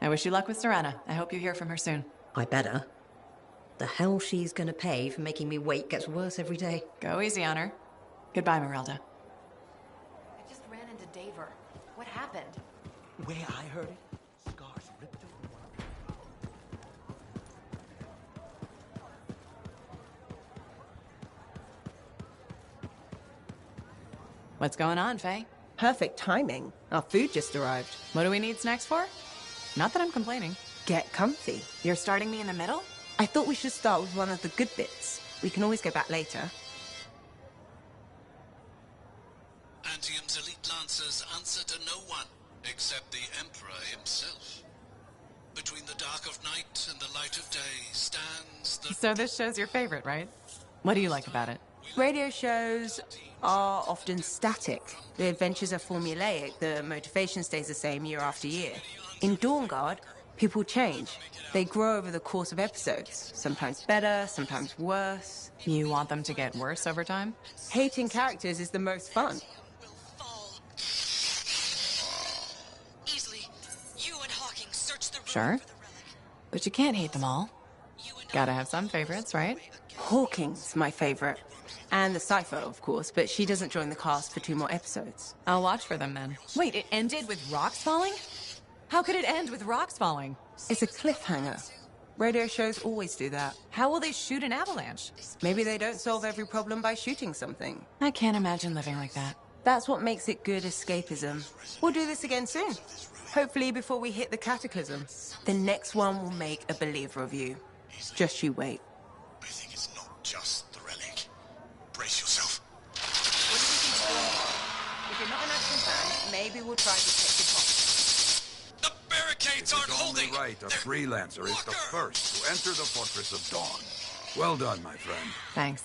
I wish you luck with Serana. I hope you hear from her soon. I better. The hell she's gonna pay for making me wait gets worse every day. Go easy on her. Goodbye, Merelda. I just ran into Daver. What happened? Where I heard it, scars ripped over one of What's going on, Faye? Perfect timing. Our food just arrived. What do we need snacks for? Not that I'm complaining. Get comfy. You're starting me in the middle? I thought we should start with one of the good bits. We can always go back later. Antium's elite lancers answer to no one except the Emperor himself. Between the dark of night and the light of day stands the... So this show's your favorite, right? What do you like about it? Radio shows are often static. The adventures are formulaic. The motivation stays the same year after year. In Dawn Guard, people change. They grow over the course of episodes. Sometimes better, sometimes worse. You want them to get worse over time? Hating characters is the most fun. Easily, you and Hawking search the room Sure. for the relic. But you can't hate them all. Gotta have some favorites, right? Hawking's my favorite. And the Cypher, of course, but she doesn't join the cast for 2 more episodes. I'll watch for them then. Wait, it ended with rocks falling? How could it end with rocks falling? It's a cliffhanger. Radio shows always do that. How will they shoot an avalanche? Maybe they don't solve every problem by shooting something. I can't imagine living like that. That's what makes it good escapism. We'll do this again soon. Hopefully before we hit the cataclysm. The next one will make a believer of you. Just you wait. I think it's not just the relic. Brace yourself. What do you think you're doing? If you're not an action fan, maybe we'll try Detective Hawk. The barricades aren't holding! Right, a freelancer is the first to enter the Fortress of Dawn. Well done, my friend. Thanks.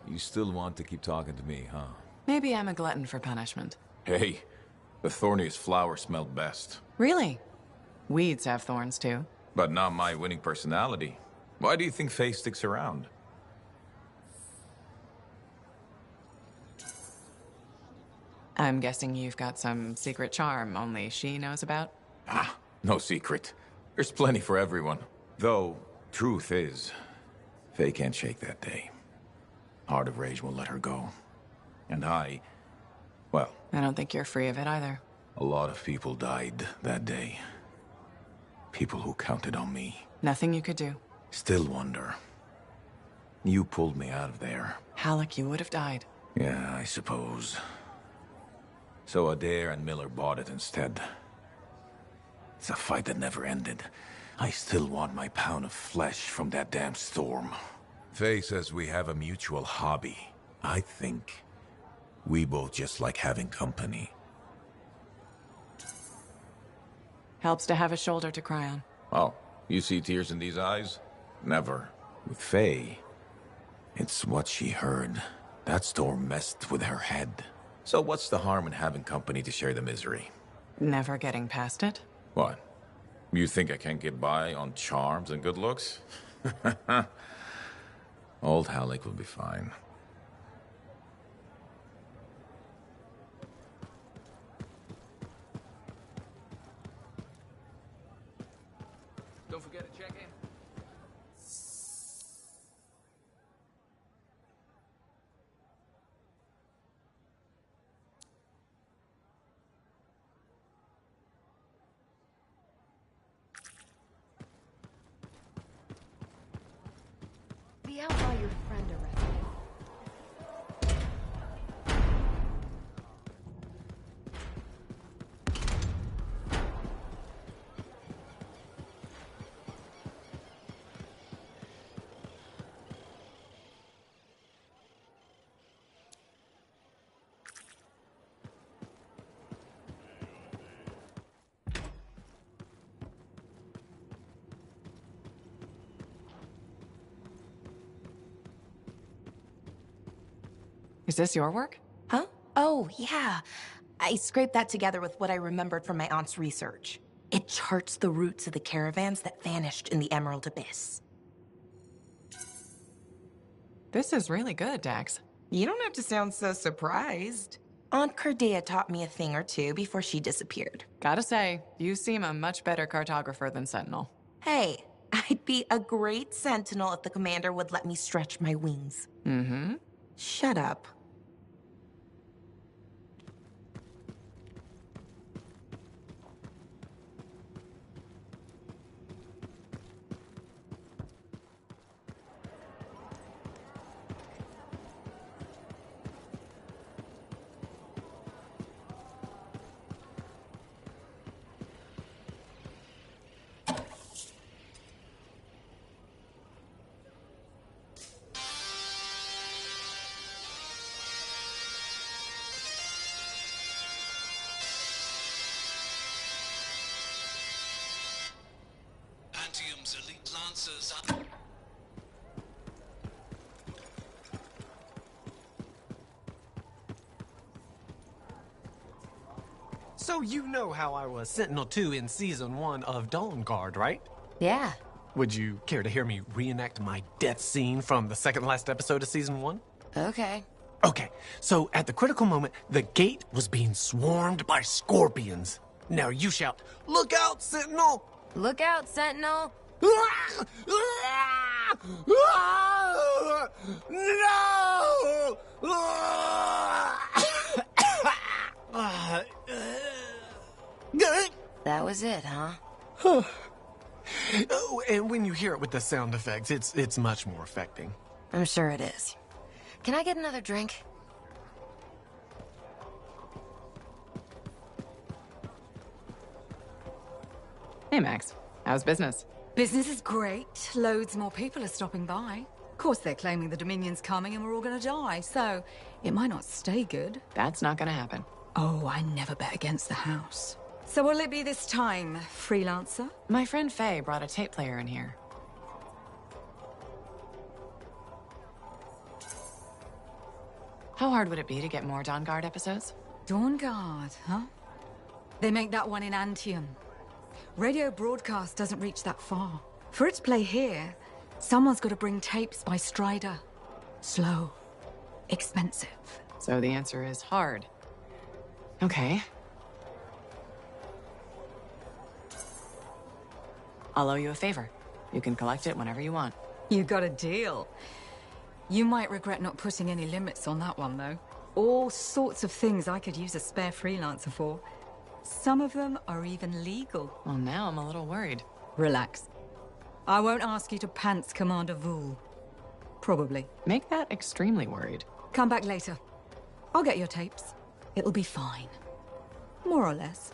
You still want to keep talking to me, huh? Maybe I'm a glutton for punishment. Hey, the thorniest flower smelled best. Really? Weeds have thorns too. But not my winning personality. Why do you think Faye sticks around? I'm guessing you've got some secret charm only she knows about? Ah, no secret. There's plenty for everyone. Though, truth is, Faye can't shake that day. Heart of Rage won't let her go. And well... I don't think you're free of it either. A lot of people died that day. People who counted on me. Nothing you could do. Still wonder. You pulled me out of there. Halleck, you would have died. Yeah, I suppose. So Adair and Miller bought it instead. It's a fight that never ended. I still want my pound of flesh from that damn storm. Faye says we have a mutual hobby. I think we both just like having company. Helps to have a shoulder to cry on. Oh, you see tears in these eyes? Never. With Faye, it's what she heard. That storm messed with her head. So what's the harm in having company to share the misery? Never getting past it? What? You think I can't get by on charms and good looks? Old Halleck will be fine. Don't forget to check in. See how well your friend arrested. Is this your work? Huh? Oh, yeah. I scraped that together with what I remembered from my aunt's research. It charts the routes of the caravans that vanished in the Emerald Abyss. This is really good, Dax. You don't have to sound so surprised. Aunt Cordelia taught me a thing or two before she disappeared. Gotta say, you seem a much better cartographer than Sentinel. Hey, I'd be a great sentinel if the commander would let me stretch my wings. Mm-hmm. Shut up. Antium's elite lancers So you know how I was Sentinel 2 in Season 1 of Dawn Guard, right? Yeah. Would you care to hear me reenact my death scene from the second last episode of Season 1? Okay. Okay, so at the critical moment, the gate was being swarmed by scorpions. Now you shout, "Look out, Sentinel!" Look out, Sentinel! No! That was it, huh? Oh, and when you hear it with the sound effects, it's much more affecting. I'm sure it is. Can I get another drink? Hey, Max. How's business? Business is great. Loads more people are stopping by. Of course, they're claiming the Dominion's coming and we're all gonna die, so it might not stay good. That's not gonna happen. Oh, I never bet against the house. So what'll it be this time, freelancer? My friend Faye brought a tape player in here. How hard would it be to get more Dawn Guard episodes? Dawn Guard, huh? They make that one in Anthem. Radio broadcast doesn't reach that far. For it to play here, someone's got to bring tapes by Strider. Slow. Expensive. So the answer is hard. Okay. I'll owe you a favor. You can collect it whenever you want. You got a deal. You might regret not putting any limits on that one, though. All sorts of things I could use a spare freelancer for. Some of them are even legal. Well, now I'm a little worried. Relax. I won't ask you to pants Commander Vool. Probably. Make that extremely worried. Come back later. I'll get your tapes. It'll be fine. More or less.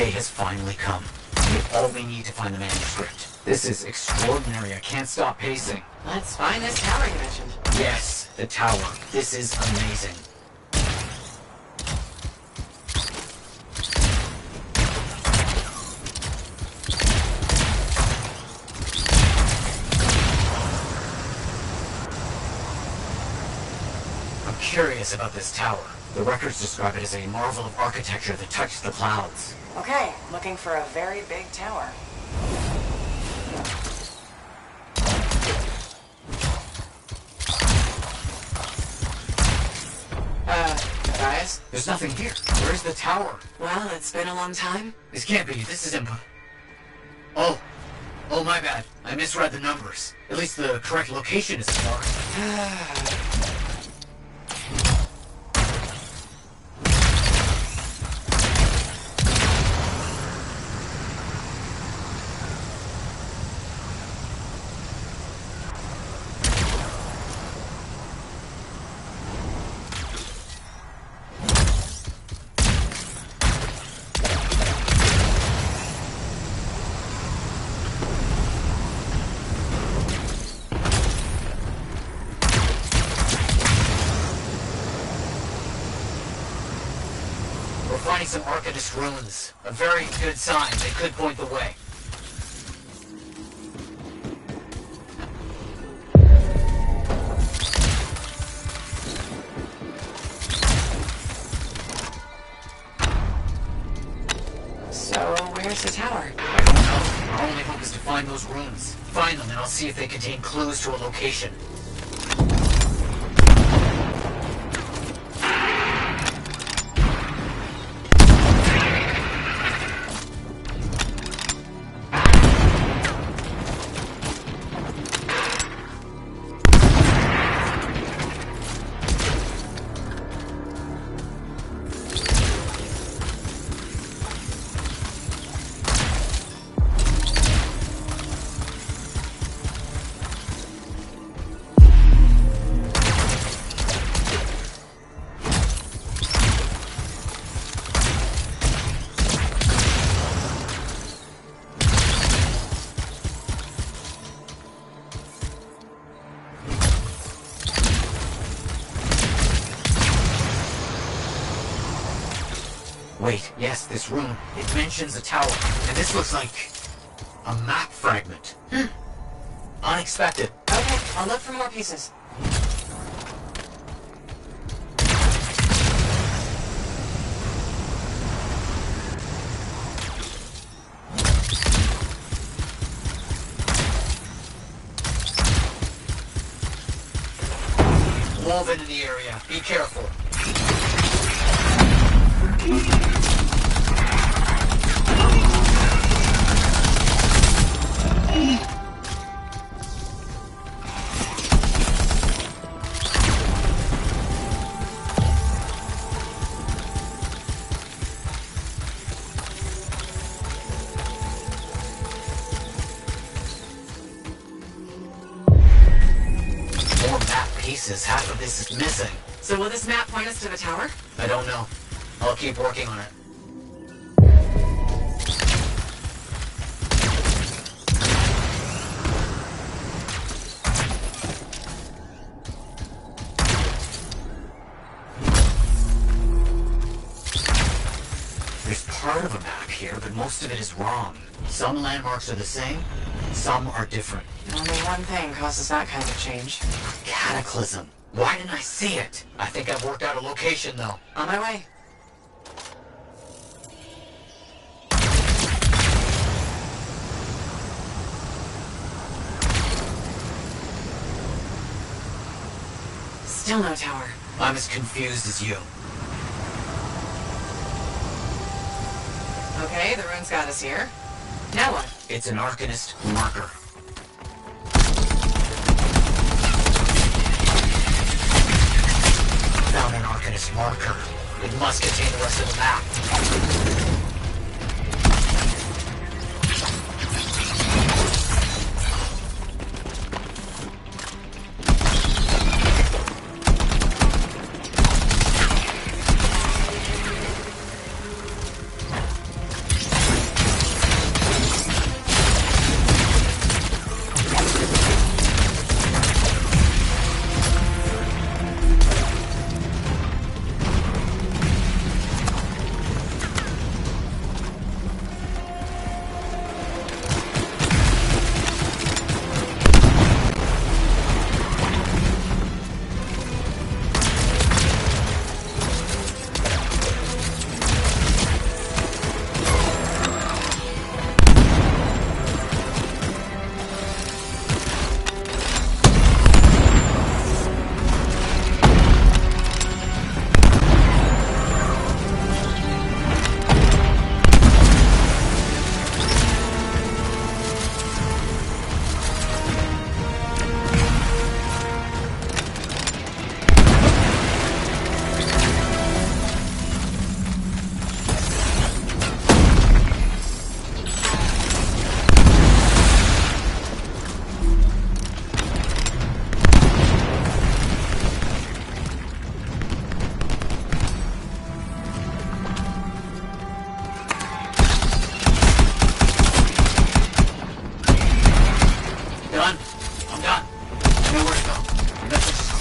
day has finally come. We have all we need to find the manuscript. This is extraordinary. I can't stop pacing. Let's find this tower you mentioned. Yes, the tower. This is amazing. I'm curious about this tower. The records describe it as a marvel of architecture that touched the clouds. Okay, looking for a very big tower. Guys? There's nothing here. Where's the tower? Well, it's been a long time. This can't be. This is Oh, my bad. I misread the numbers. At least the correct location is marked. Finding some Arcanist ruins. A very good sign. They could point the way. So, where's the tower? I don't know. Our only hope is to find those ruins. Find them and I'll see if they contain clues to a location. Wait, yes, this room. It mentions a tower, and this looks like a map fragment. Unexpected. Okay, I'll look for more pieces. Move into the area. Be careful. More map pieces. Half of this is missing. So will this map point us to the tower? I don't know. I'll keep working on it. There's part of a map here, but most of it is wrong. Some landmarks are the same, some are different. Only one thing causes that kind of change. Cataclysm. Why didn't I see it? I think I've worked out a location, though. On my way. Still no tower. I'm as confused as you. Okay, the rune's got us here. Now what? It's an Arcanist marker. Found an Arcanist marker. It must contain the rest of the map.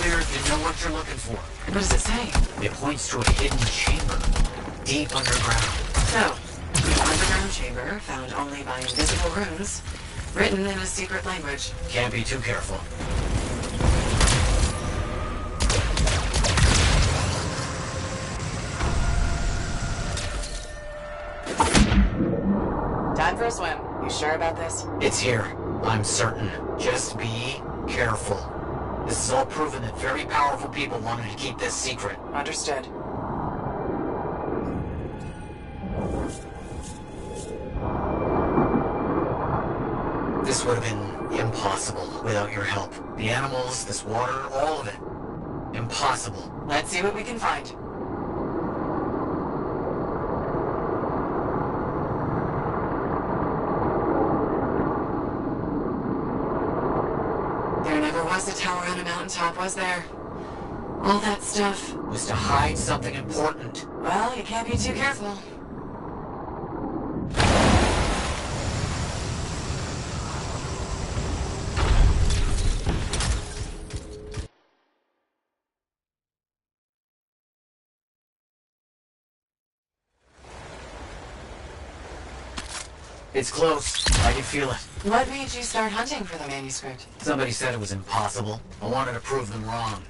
clear if you know what you're looking for. What does it say? It points to a hidden chamber, deep underground. So, an underground chamber found only by invisible runes, written in a secret language. Can't be too careful. Time for a swim. You sure about this? It's here. I'm certain. Just be careful. This is all proven that very powerful people wanted to keep this secret. Understood. This would have been impossible without your help. The animals, this water, all of it. Impossible. Let's see what we can find. There never was a tower on a mountaintop, was there? All that stuff was to hide something important. Well, you can't be too careful. It's close. I can feel it. What made you start hunting for the manuscript? Somebody said it was impossible. I wanted to prove them wrong.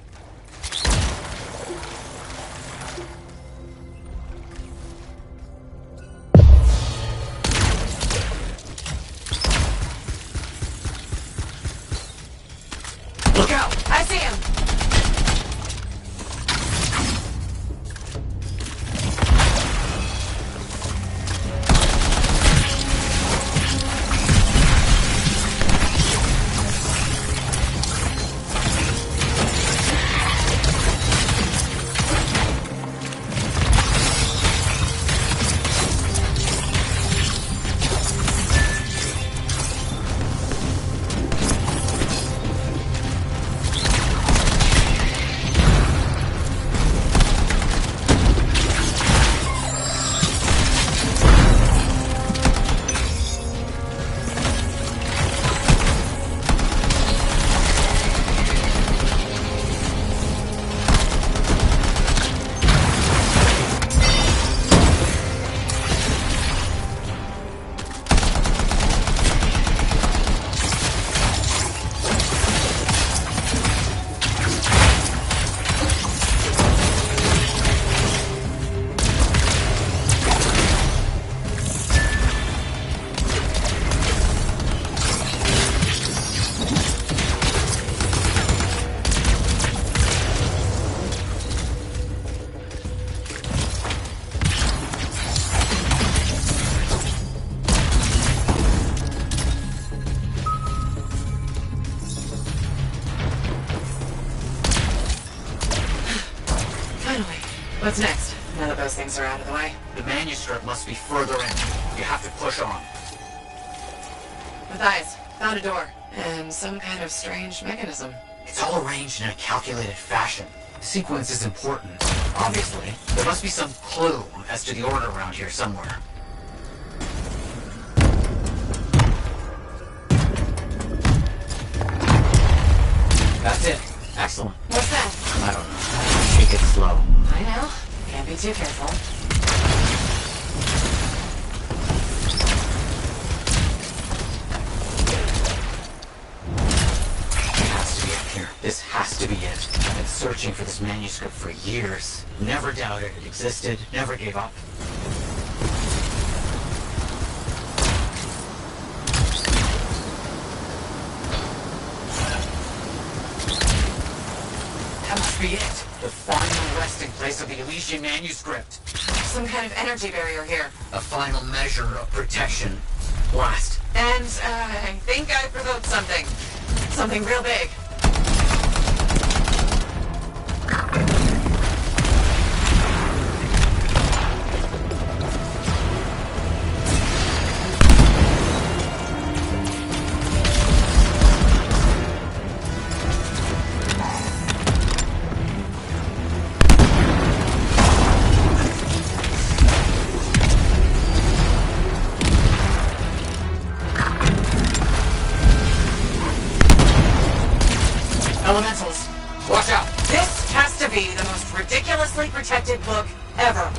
Look out! I see him! What's next, now that those things are out of the way? The manuscript must be further in. You have to push on. Matthias, found a door. And some kind of strange mechanism. It's all arranged in a calculated fashion. The sequence is important, obviously. There must be some clue as to the order around here somewhere. That's it. Excellent. What's that? I don't know. Take it slow. I know. Can't be too careful. It has to be up here. This has to be it. I've been searching for this manuscript for years. Never doubted it existed. Never gave up. That must be it. The final resting place of the Elysian manuscript. Some kind of energy barrier here. A final measure of protection. Blast. And, I think I provoked something. Something real big. Elementals. Watch out! This has to be the most ridiculously protected book ever.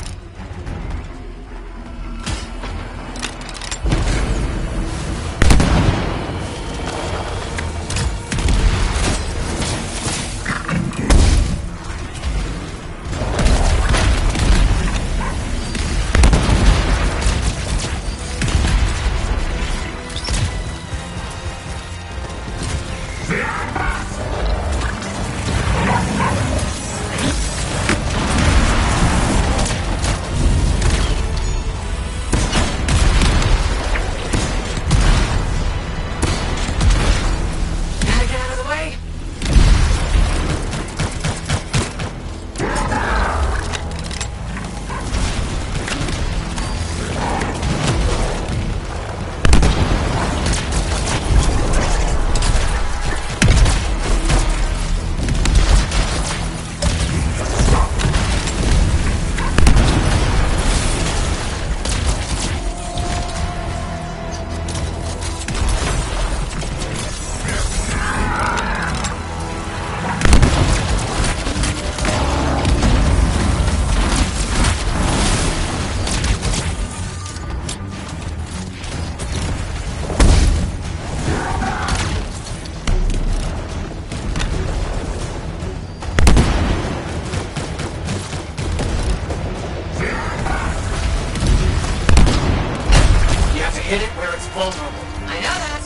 Hit it where it's vulnerable. I know that.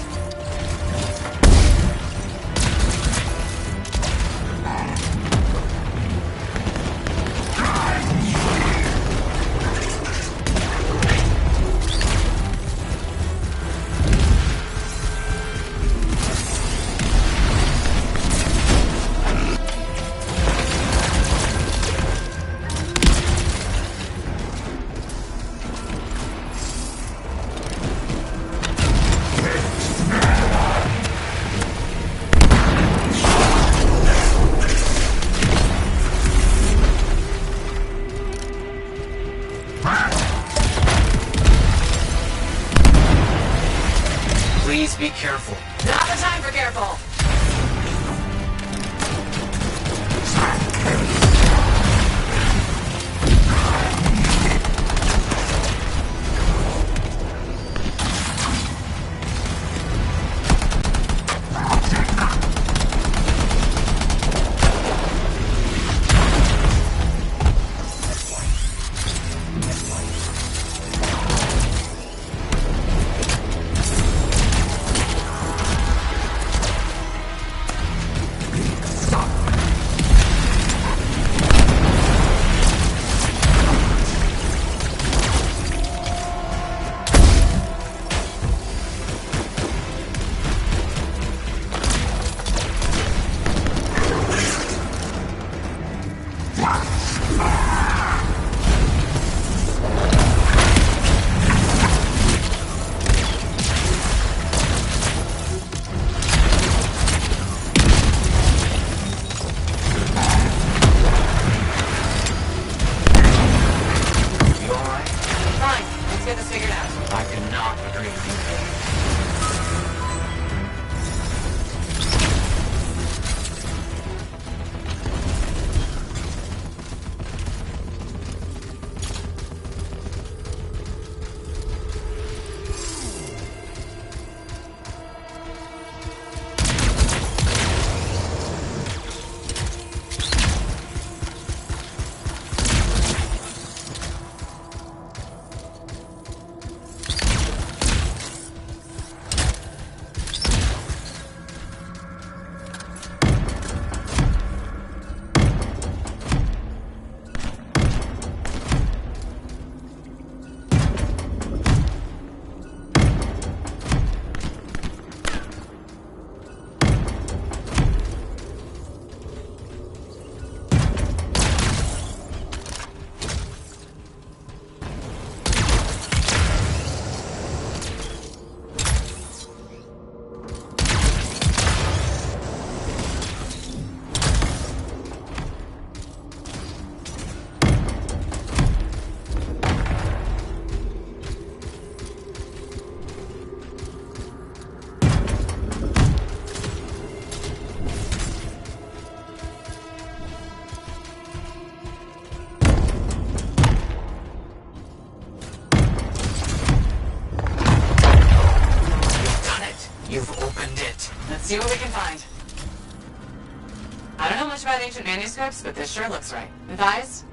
I don't know much about ancient manuscripts, but this sure looks right. Matthias?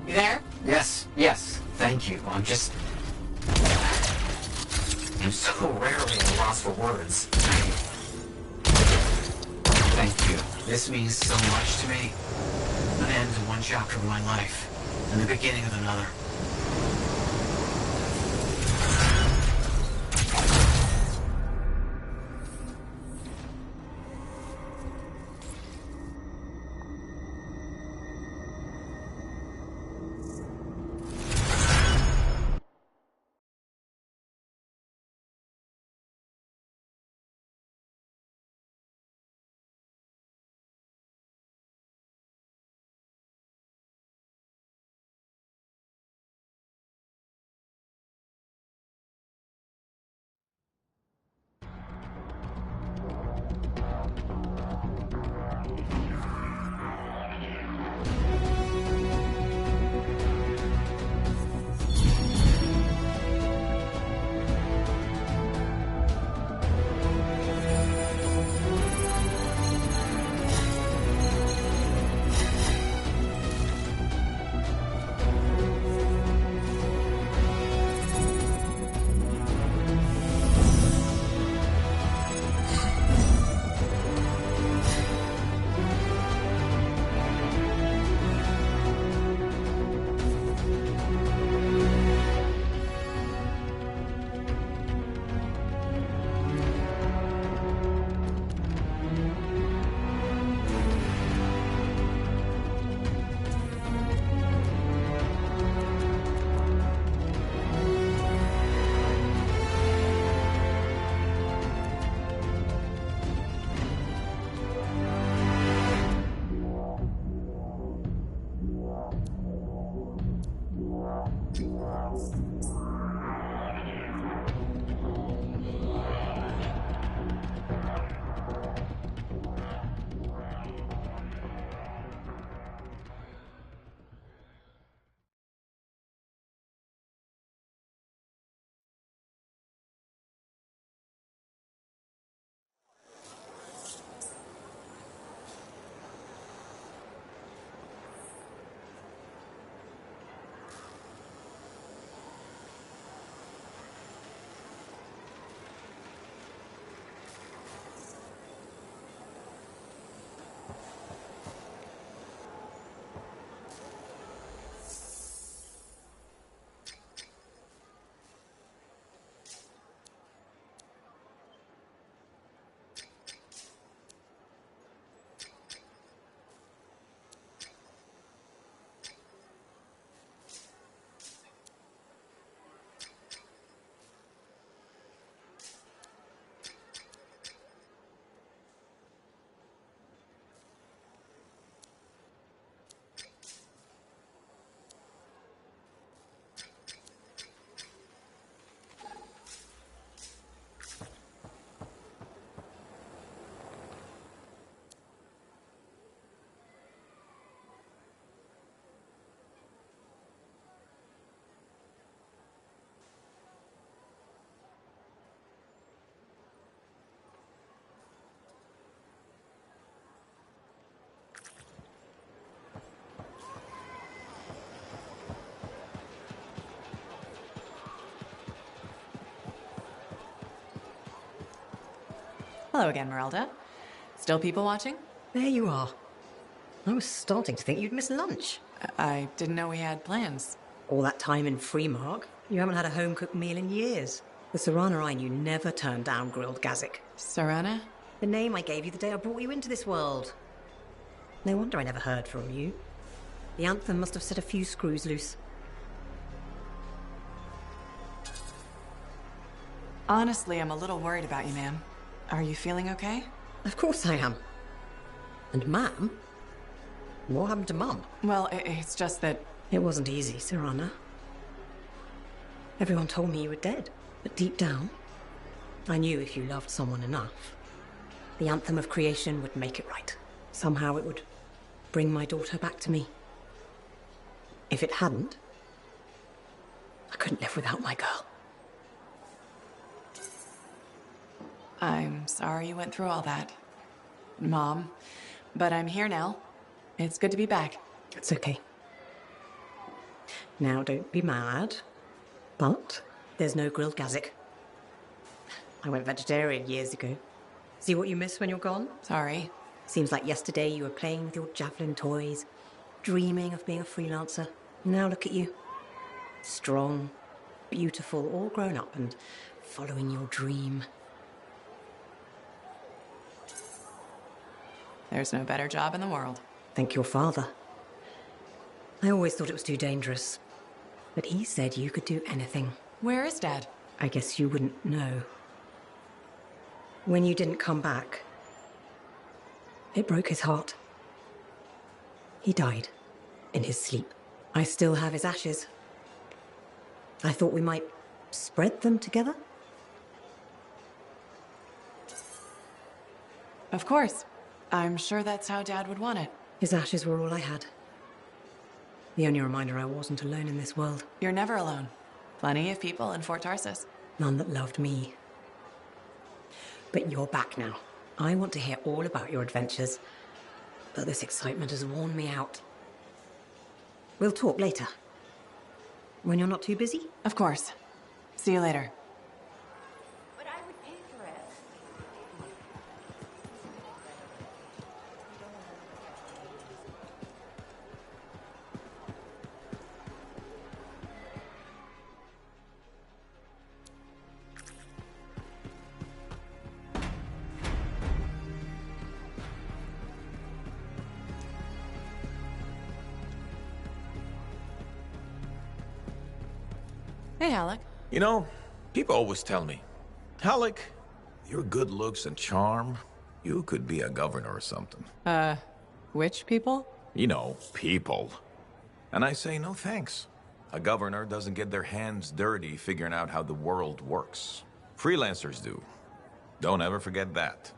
You there? Yes. Thank you. I'm so rarely at a loss for words. Thank you. This means so much to me. An end to one chapter of my life, and the beginning of another. Hello again, Merelda. Still people watching? There you are. I was starting to think you'd miss lunch. I didn't know we had plans. All that time in Freemark, you haven't had a home-cooked meal in years. The Serana I knew never turned down grilled gazik. Serana? The name I gave you the day I brought you into this world. No wonder I never heard from you. The Anthem must have set a few screws loose. Honestly, I'm a little worried about you, ma'am. Are you feeling okay? Of course I am. And Ma'am? What happened to Mum? Well, it's just that... It wasn't easy, Serana. Everyone told me you were dead. But deep down, I knew if you loved someone enough, the Anthem of creation would make it right. Somehow it would bring my daughter back to me. If it hadn't, I couldn't live without my girl. I'm sorry you went through all that. Mom, But I'm here now. It's good to be back. It's okay. Now, don't be mad, but there's no grilled gazik. I went vegetarian years ago. See what you miss when you're gone? Sorry. Seems like yesterday you were playing with your javelin toys, dreaming of being a freelancer. Now look at you. Strong, beautiful, all grown up and following your dream. There's no better job in the world. Thank your father. I always thought it was too dangerous. But he said you could do anything. Where is Dad? I guess you wouldn't know. When you didn't come back, it broke his heart. He died in his sleep. I still have his ashes. I thought we might spread them together. Of course. I'm sure that's how Dad would want it. His ashes were all I had. The only reminder I wasn't alone in this world. You're never alone. Plenty of people in Fort Tarsus. None that loved me. But you're back now. I want to hear all about your adventures. But this excitement has worn me out. We'll talk later. When you're not too busy? Of course. See you later. But I would pay for it. Hey, Alec. You know, people always tell me, Halleck, your good looks and charm, you could be a governor or something. Which people? You know, people. And I say no thanks. A governor doesn't get their hands dirty figuring out how the world works. Freelancers do. Don't ever forget that.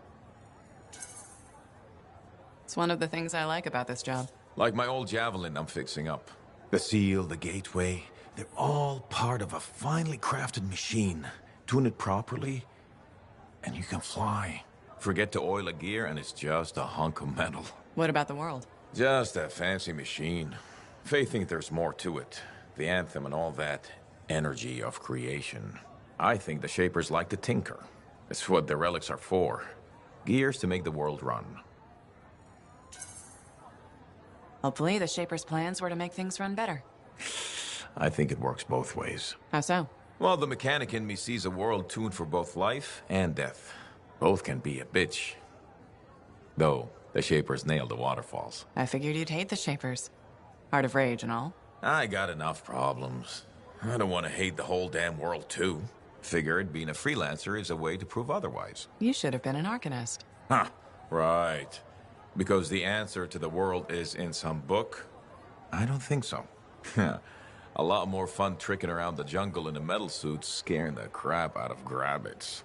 It's one of the things I like about this job. Like my old javelin I'm fixing up. The seal, the gateway, they're all part of a finely crafted machine. Tune it properly, and you can fly. Forget to oil a gear, and it's just a hunk of metal. What about the world? Just a fancy machine. They think there's more to it. The Anthem and all that energy of creation. I think the Shapers like to tinker. It's what the relics are for. Gears to make the world run. Hopefully, the Shaper's plans were to make things run better. I think it works both ways. How so? Well, the mechanic in me sees a world tuned for both life and death. Both can be a bitch. Though, the Shapers nailed the waterfalls. I figured you'd hate the Shapers. Art of Rage and all. I got enough problems. I don't want to hate the whole damn world, too. Figured being a freelancer is a way to prove otherwise. You should have been an Arcanist. Huh, right. Because the answer to the world is in some book? I don't think so. A lot more fun tricking around the jungle in a metal suit, scaring the crap out of grabbits.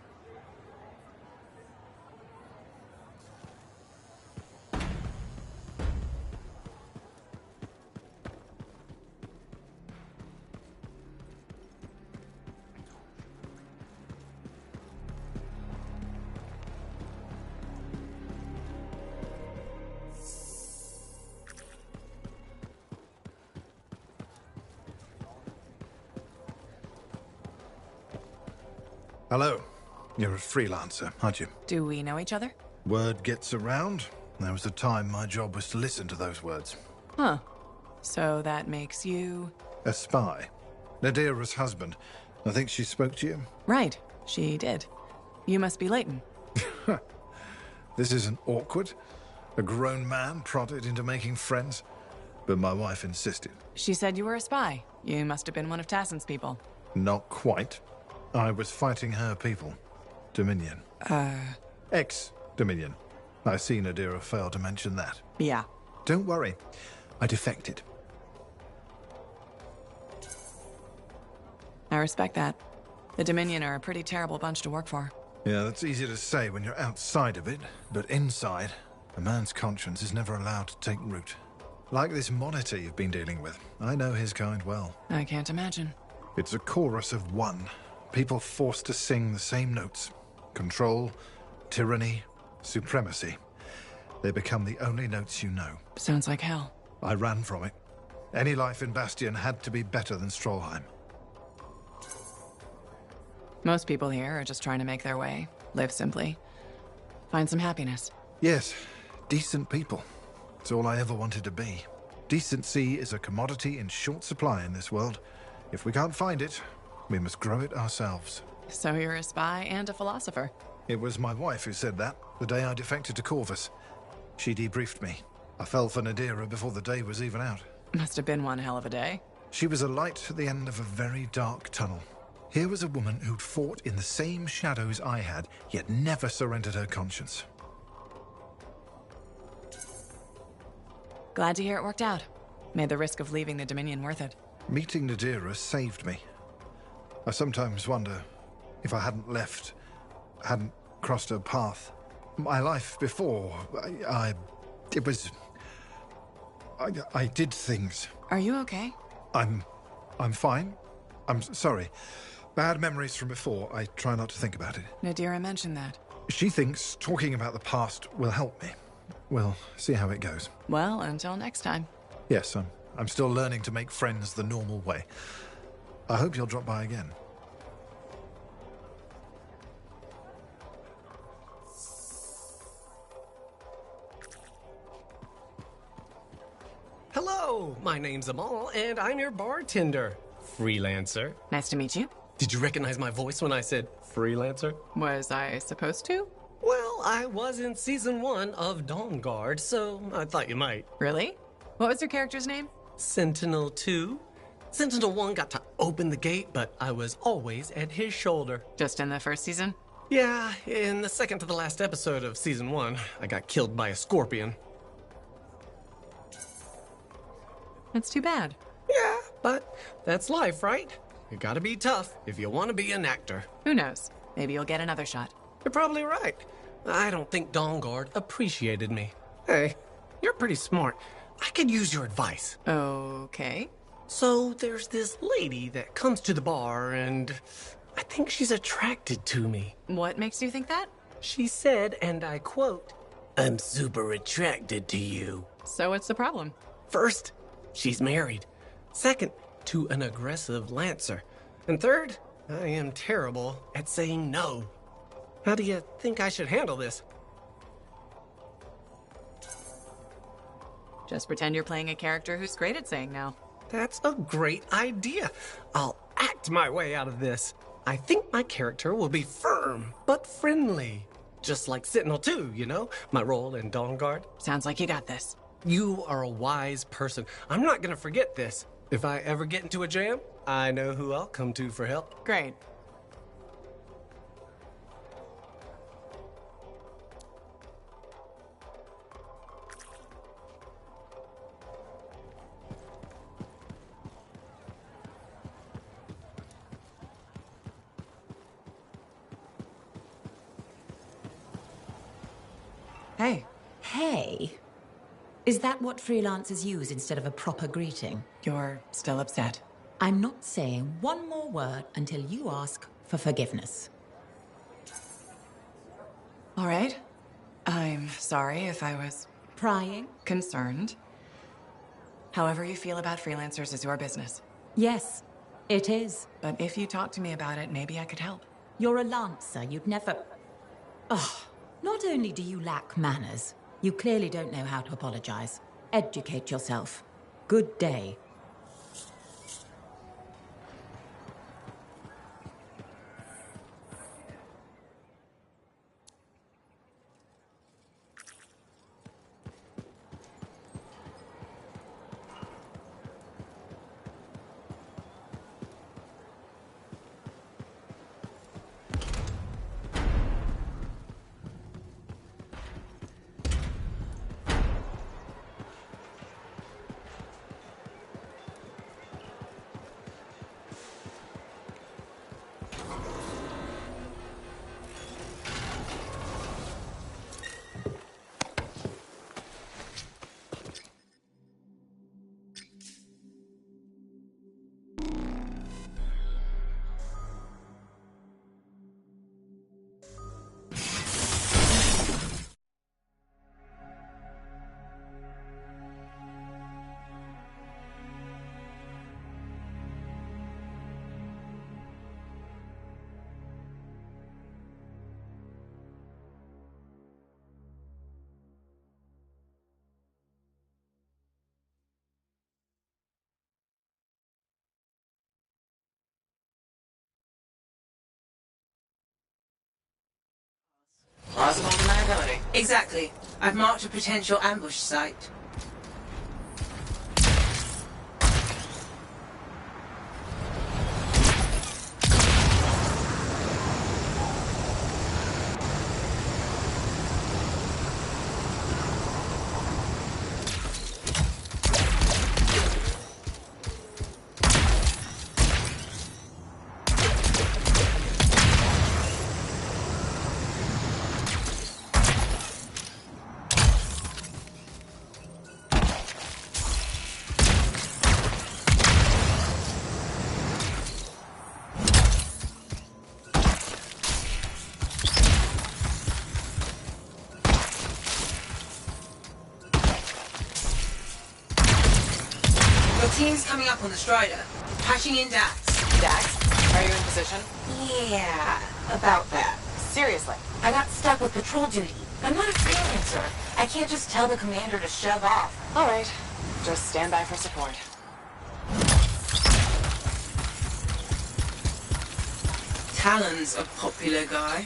Hello. You're a freelancer, aren't you? Do we know each other? Word gets around. There was a time my job was to listen to those words. Huh. So that makes you... A spy. Nadira's husband. I think she spoke to you. Right. She did. You must be Leighton. This isn't awkward. A grown man prodded into making friends. But my wife insisted. She said you were a spy. You must have been one of Tassin's people. Not quite. I was fighting her people. Dominion. Ex-Dominion. I see Nadira failed to mention that. Yeah. Don't worry. I defected. I respect that. The Dominion are a pretty terrible bunch to work for. Yeah, that's easy to say when you're outside of it, but inside, a man's conscience is never allowed to take root. Like this monitor you've been dealing with. I know his kind well. I can't imagine. It's a chorus of one. People forced to sing the same notes. Control, tyranny, supremacy. They become the only notes you know. Sounds like hell. I ran from it. Any life in Bastion had to be better than Stroheim. Most people here are just trying to make their way, live simply, find some happiness. Yes, decent people. It's all I ever wanted to be. Decency is a commodity in short supply in this world. If we can't find it, we must grow it ourselves. So you're a spy and a philosopher. It was my wife who said that, the day I defected to Corvus. She debriefed me. I fell for Nadira before the day was even out. Must have been one hell of a day. She was a light at the end of a very dark tunnel. Here was a woman who'd fought in the same shadows I had, yet never surrendered her conscience. Glad to hear it worked out. Made the risk of leaving the Dominion worth it. Meeting Nadira saved me. I sometimes wonder if I hadn't left, hadn't crossed her path. My life before, I did things. Are you okay? I'm fine. I'm sorry. Bad memories from before. I try not to think about it. Nadira mentioned that. She thinks talking about the past will help me. We'll see how it goes. Well, until next time. Yes, I'm still learning to make friends the normal way. I hope you'll drop by again. Hello, my name's Amal, and I'm your bartender. Freelancer. Nice to meet you. Did you recognize my voice when I said freelancer? Was I supposed to? Well, I was in season 1 of Dawn Guard, so I thought you might. Really? What was your character's name? Sentinel 2. Sentinel 1 got to open the gate, but I was always at his shoulder. Just in the first season? Yeah, in the second to the last episode of season 1, I got killed by a scorpion. That's too bad. Yeah, but that's life, right? You gotta be tough if you want to be an actor. Who knows? Maybe you'll get another shot. You're probably right. I don't think Dawn Guard appreciated me. Hey, you're pretty smart. I could use your advice. Okay. So there's this lady that comes to the bar, and I think she's attracted to me. What makes you think that? She said, and I quote, "I'm super attracted to you." So what's the problem? First, she's married. Second, to an aggressive lancer. And third, I am terrible at saying no. How do you think I should handle this? Just pretend you're playing a character who's great at saying no. That's a great idea. I'll act my way out of this. I think my character will be firm, but friendly. Just like Sentinel 2, you know? My role in Dawn Guard. Sounds like you got this. You are a wise person. I'm not gonna forget this. If I ever get into a jam, I know who I'll come to for help. Great. Hey. Hey. Is that what freelancers use instead of a proper greeting? You're still upset. I'm not saying one more word until you ask for forgiveness. All right. I'm sorry if I was... Prying? Concerned. However you feel about freelancers is your business. Yes, it is. But if you talk to me about it, maybe I could help. You're a lancer. You'd never... Oh, not only do you lack manners, you clearly don't know how to apologize. Educate yourself. Good day. Plausible deniability. Exactly. I've marked a potential ambush site. Your team's coming up on the Strider. Patching in Dax. Dax, are you in position? Yeah, about that. Seriously. I got stuck with patrol duty. I'm not a freelancer. I can't just tell the commander to shove off. All right. Just stand by for support. Talon's a popular guy.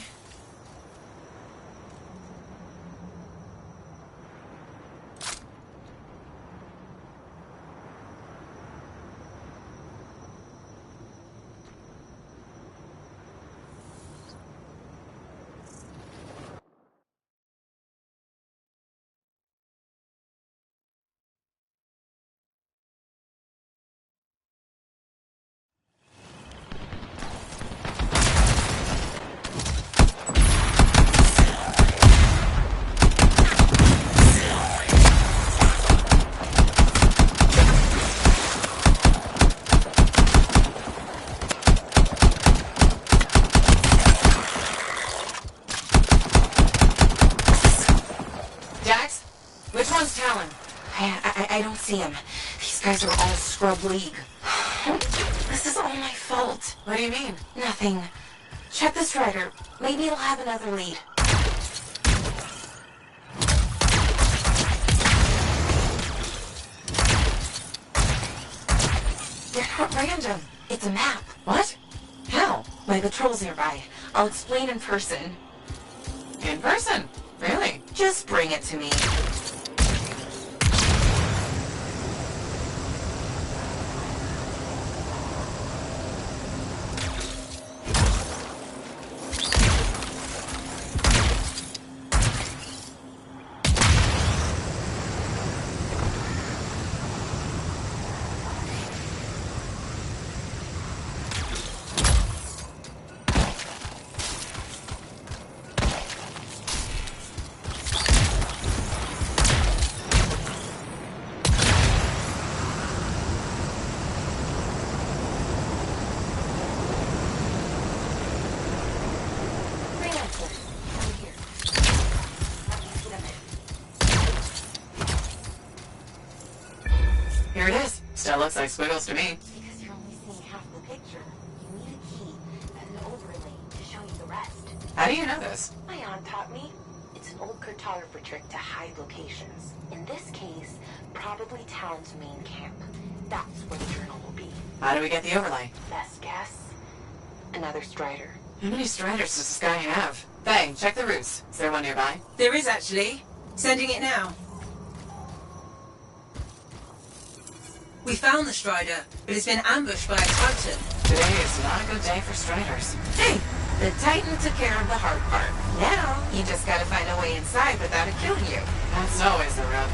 Dax, which one's Talon? I don't see him. These guys are all scrub league. This is all my fault. What do you mean? Nothing. Check the Strider. Maybe it'll have another lead. They're not random. It's a map. What? How? My patrol's nearby. I'll explain in person. In person? Really? Just bring it to me. Here it is. Still looks like squiggles to me. Because you're only seeing half the picture. You need a key and an overlay to show you the rest. How do you know this? My aunt taught me. It's an old cartographer trick to hide locations. In this case, probably Talon's main camp. That's where the journal will be. How do we get the overlay? Best guess? Another Strider. How many Striders does this guy have? Faye, check the routes. Is there one nearby? There is actually. Sending it now. We found the Strider, but it's been ambushed by a Titan. Today is not a good day for Striders. Hey, the Titan took care of the hard part. Now, you just gotta find a way inside without it killing you. That's always the rub.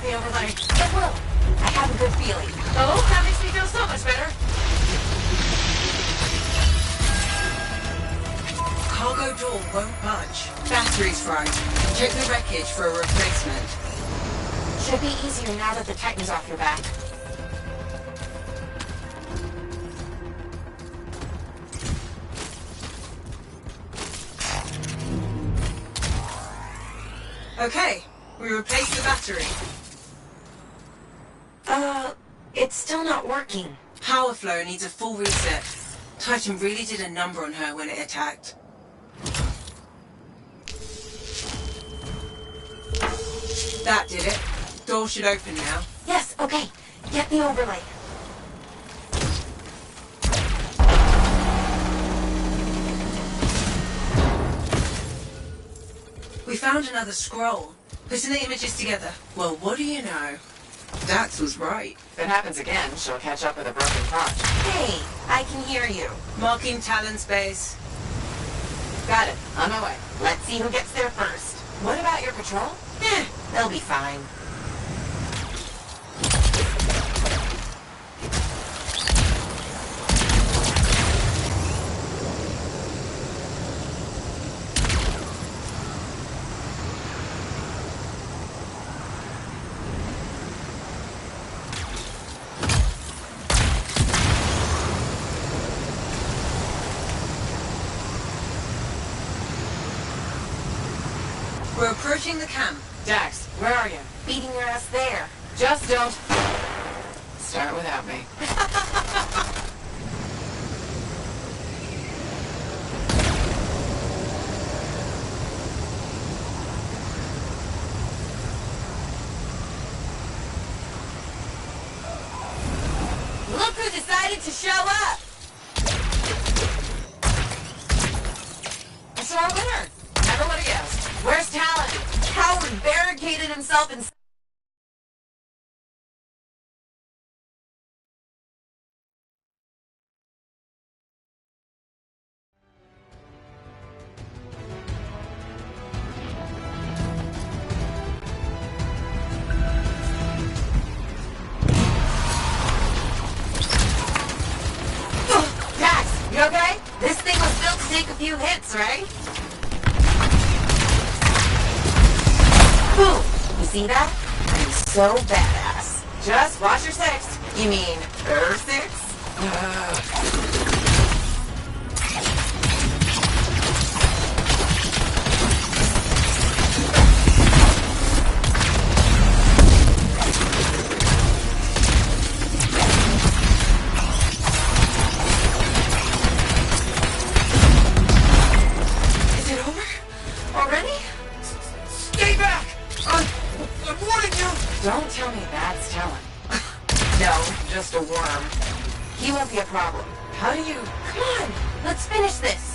got the overlay. It will. I have a good feeling. Oh, that makes me feel so much better. Cargo door won't budge. Battery's fried. Check the wreckage for a replacement. Should be easier now that the Titan's off your back. Okay, we replaced the battery. It's still not working. Power flow needs a full reset. Titan really did a number on her when it attacked. That did it. Door should open now. Yes, okay. Get the overlay. We found another scroll. Putting the images together. Well, what do you know? Dax was right. If it happens again, she'll catch up with a broken clock. Hey, I can hear you. Marking Talon space. Got it. On my way. Let's see who gets there first. What about your patrol? They'll be fine. We're approaching the camp. Dax, where are you? Beating your ass there. Just don't start without me. Look who decided to show up! It's our winner. Never would have guessed. Where's Talon? Howard barricaded himself in... Dax, you okay? This thing was built to take a few hits, right? Boom! You see that? I'm so badass. Just watch your six. You mean her six? Is it over? Already? Stay back! I'm warning you! Don't tell me that's Talon. No, just a worm. He won't be a problem. How do you... Come on, let's finish this.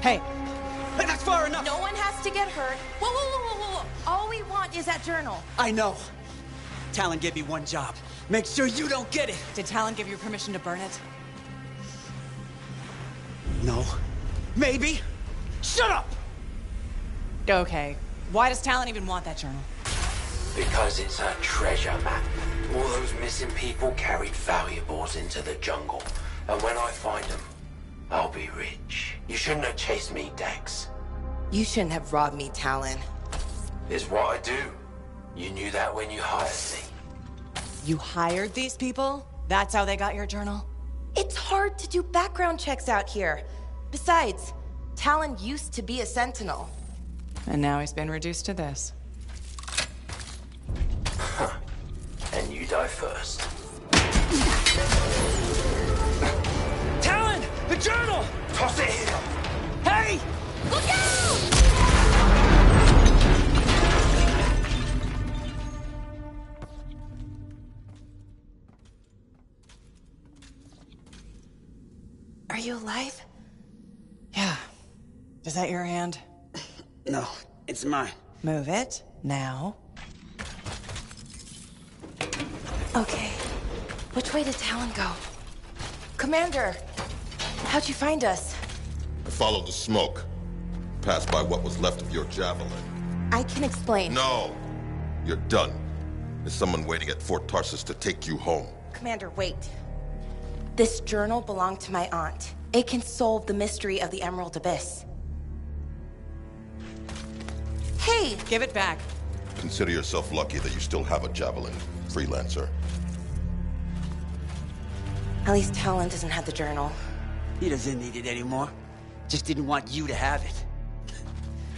Hey, that's far enough. No one has to get hurt. Whoa, whoa, whoa, whoa, whoa. All we want is that journal. I know. Talon gave me one job. Make sure you don't get it. Did Talon give you permission to burn it? No. Maybe. Shut up! Okay. Why does Talon even want that journal? Because it's a treasure map. All those missing people carried valuables into the jungle. And when I find them, I'll be rich. You shouldn't have chased me, Dex. You shouldn't have robbed me, Talon. It's what I do. You knew that when you hired me. You hired these people? That's how they got your journal? It's hard to do background checks out here. Besides, Talon used to be a sentinel. And now he's been reduced to this. Huh. And you die first. Talon! The journal! Toss it here! Hey! Look out! you alive? Yeah. Is that your hand? No, it's mine. Move it. Now. Okay. Which way did Talon go? Commander! How'd you find us? I followed the smoke. Passed by what was left of your javelin. I can explain. No! You're done. There's someone waiting at Fort Tarsus to take you home. Commander, wait. This journal belonged to my aunt. It can solve the mystery of the Emerald Abyss. Hey! Give it back. Consider yourself lucky that you still have a javelin, freelancer. At least Talon doesn't have the journal. He doesn't need it anymore. Just didn't want you to have it.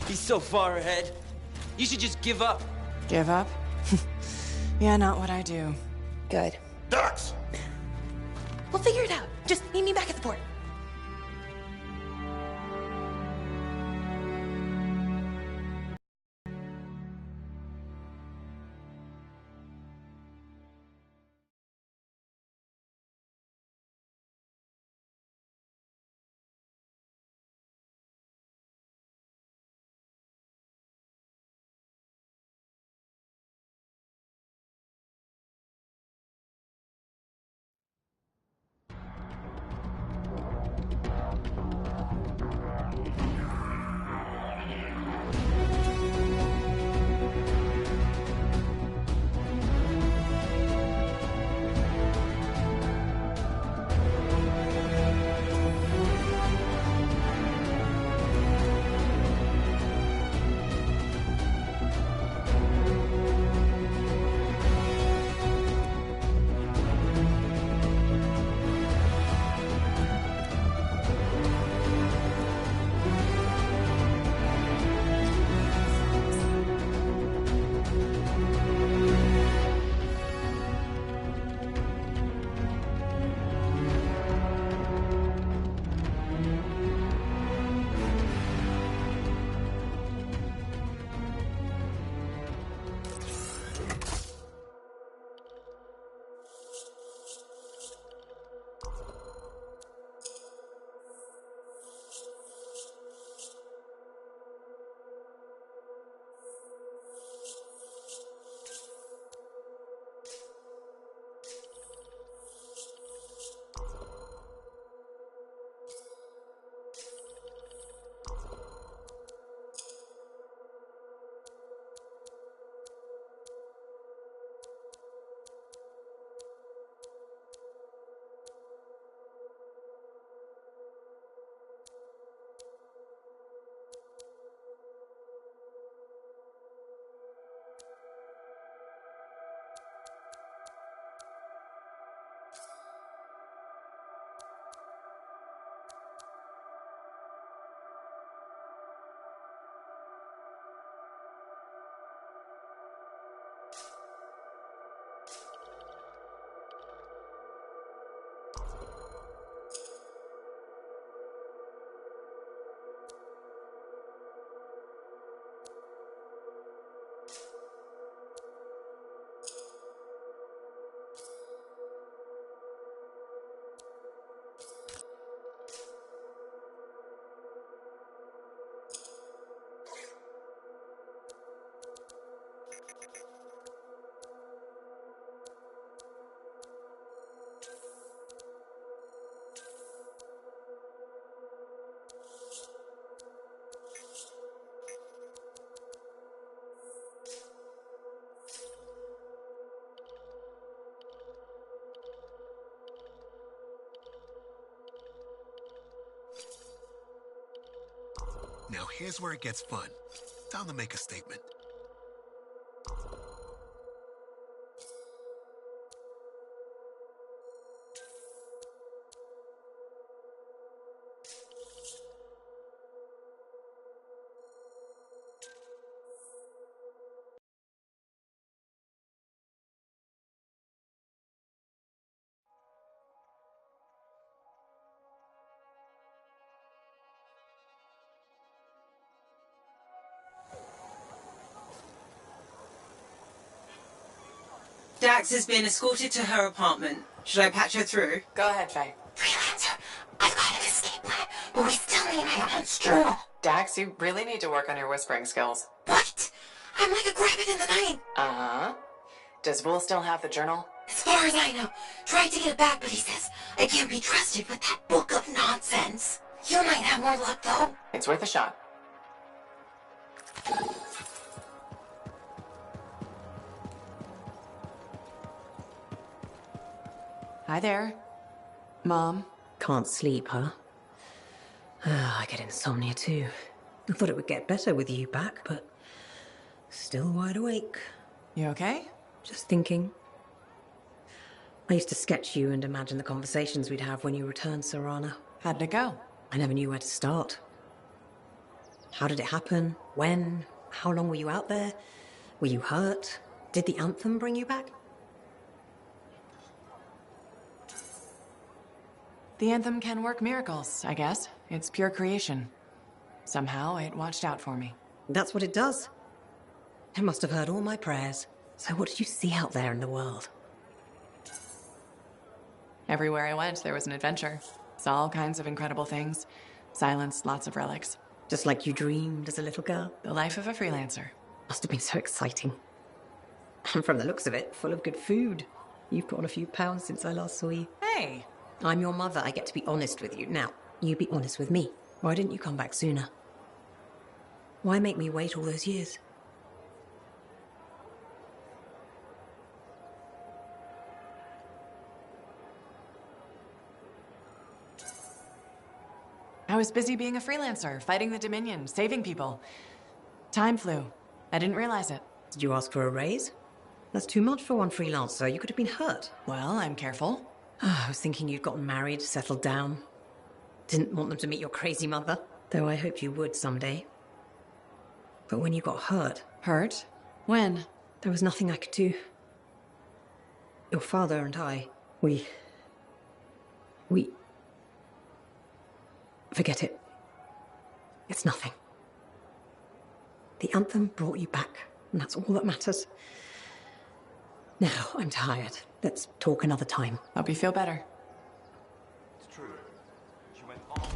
He's so far ahead. You should just give up. Give up? Yeah, not what I do. Good. Dax! We'll figure it out. Just meet me back at the port. Now here's where it gets fun. Time to make a statement. Dax has been escorted to her apartment. Should I patch her through? Go ahead, Faye. Freelancer, I've got an writing my aunt's journal. Dax, you really need to work on your whispering skills. What? I'm like a rabbit in the night. Uh-huh. Does Will still have the journal? As far as I know, tried to get it back, but he says I can't be trusted with that book of nonsense. You might have more luck, though. It's worth a shot. Hi there. Mom. Can't sleep, huh? I get insomnia too. I thought it would get better with you back, but still wide awake. You okay? Just thinking. I used to sketch you and imagine the conversations we'd have when you returned, Serana. How'd it go? I never knew where to start. How did it happen? When? How long were you out there? Were you hurt? Did the Anthem bring you back? The Anthem can work miracles, I guess. It's pure creation. Somehow it watched out for me. That's what it does. It must have heard all my prayers. So what did you see out there in the world? Everywhere I went, there was an adventure. Saw all kinds of incredible things. Silence, lots of relics. Just like you dreamed as a little girl? The life of a freelancer. Must have been so exciting. And from the looks of it, full of good food. You've put on a few pounds since I last saw you. Hey! I'm your mother. I get to be honest with you. Now, you be honest with me. Why didn't you come back sooner? Why make me wait all those years? I was busy being a freelancer, fighting the Dominion, saving people. Time flew. I didn't realize it. Did you ask for a raise? That's too much for one freelancer. You could have been hurt. Well, I'm careful. I was thinking you'd gotten married, settled down. Didn't want them to meet your crazy mother, though I hoped you would someday. But when you got hurt... Hurt? When? There was nothing I could do. Your father and I, we... Forget it. It's nothing. The Anthem brought you back, and that's all that matters. Now, I'm tired. Let's talk another time. Hope you feel better. It's true. She went on.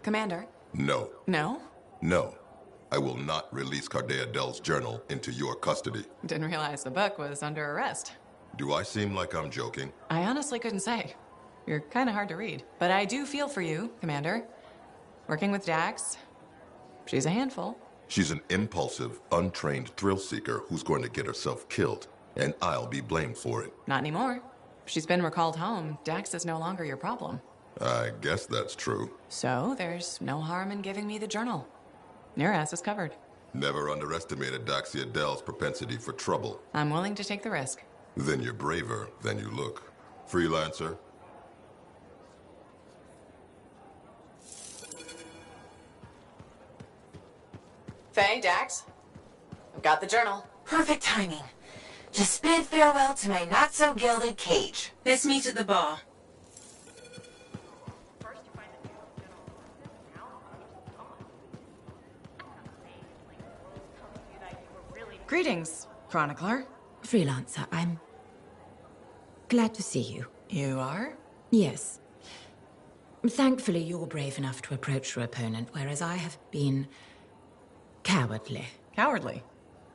Commander? No. No? No. I will not release Cardea Dell's journal into your custody. Didn't realize the book was under arrest. Do I seem like I'm joking? I honestly couldn't say. You're kind of hard to read. But I do feel for you, Commander. Working with Dax, she's a handful. She's an impulsive, untrained thrill seeker who's going to get herself killed, and I'll be blamed for it. Not anymore. She's been recalled home. Dax is no longer your problem. I guess that's true. So, there's no harm in giving me the journal. Your ass is covered. Never underestimated Daxia Dell's propensity for trouble. I'm willing to take the risk. Then you're braver than you look. Freelancer? Faye, Dax? Got the journal. Perfect timing. Just bid farewell to my not-so-gilded cage. Let's meet at the bar. Greetings, Chronicler. Freelancer, I'm glad to see you. You are? Yes. Thankfully, you're brave enough to approach your opponent, whereas I have been cowardly. Cowardly?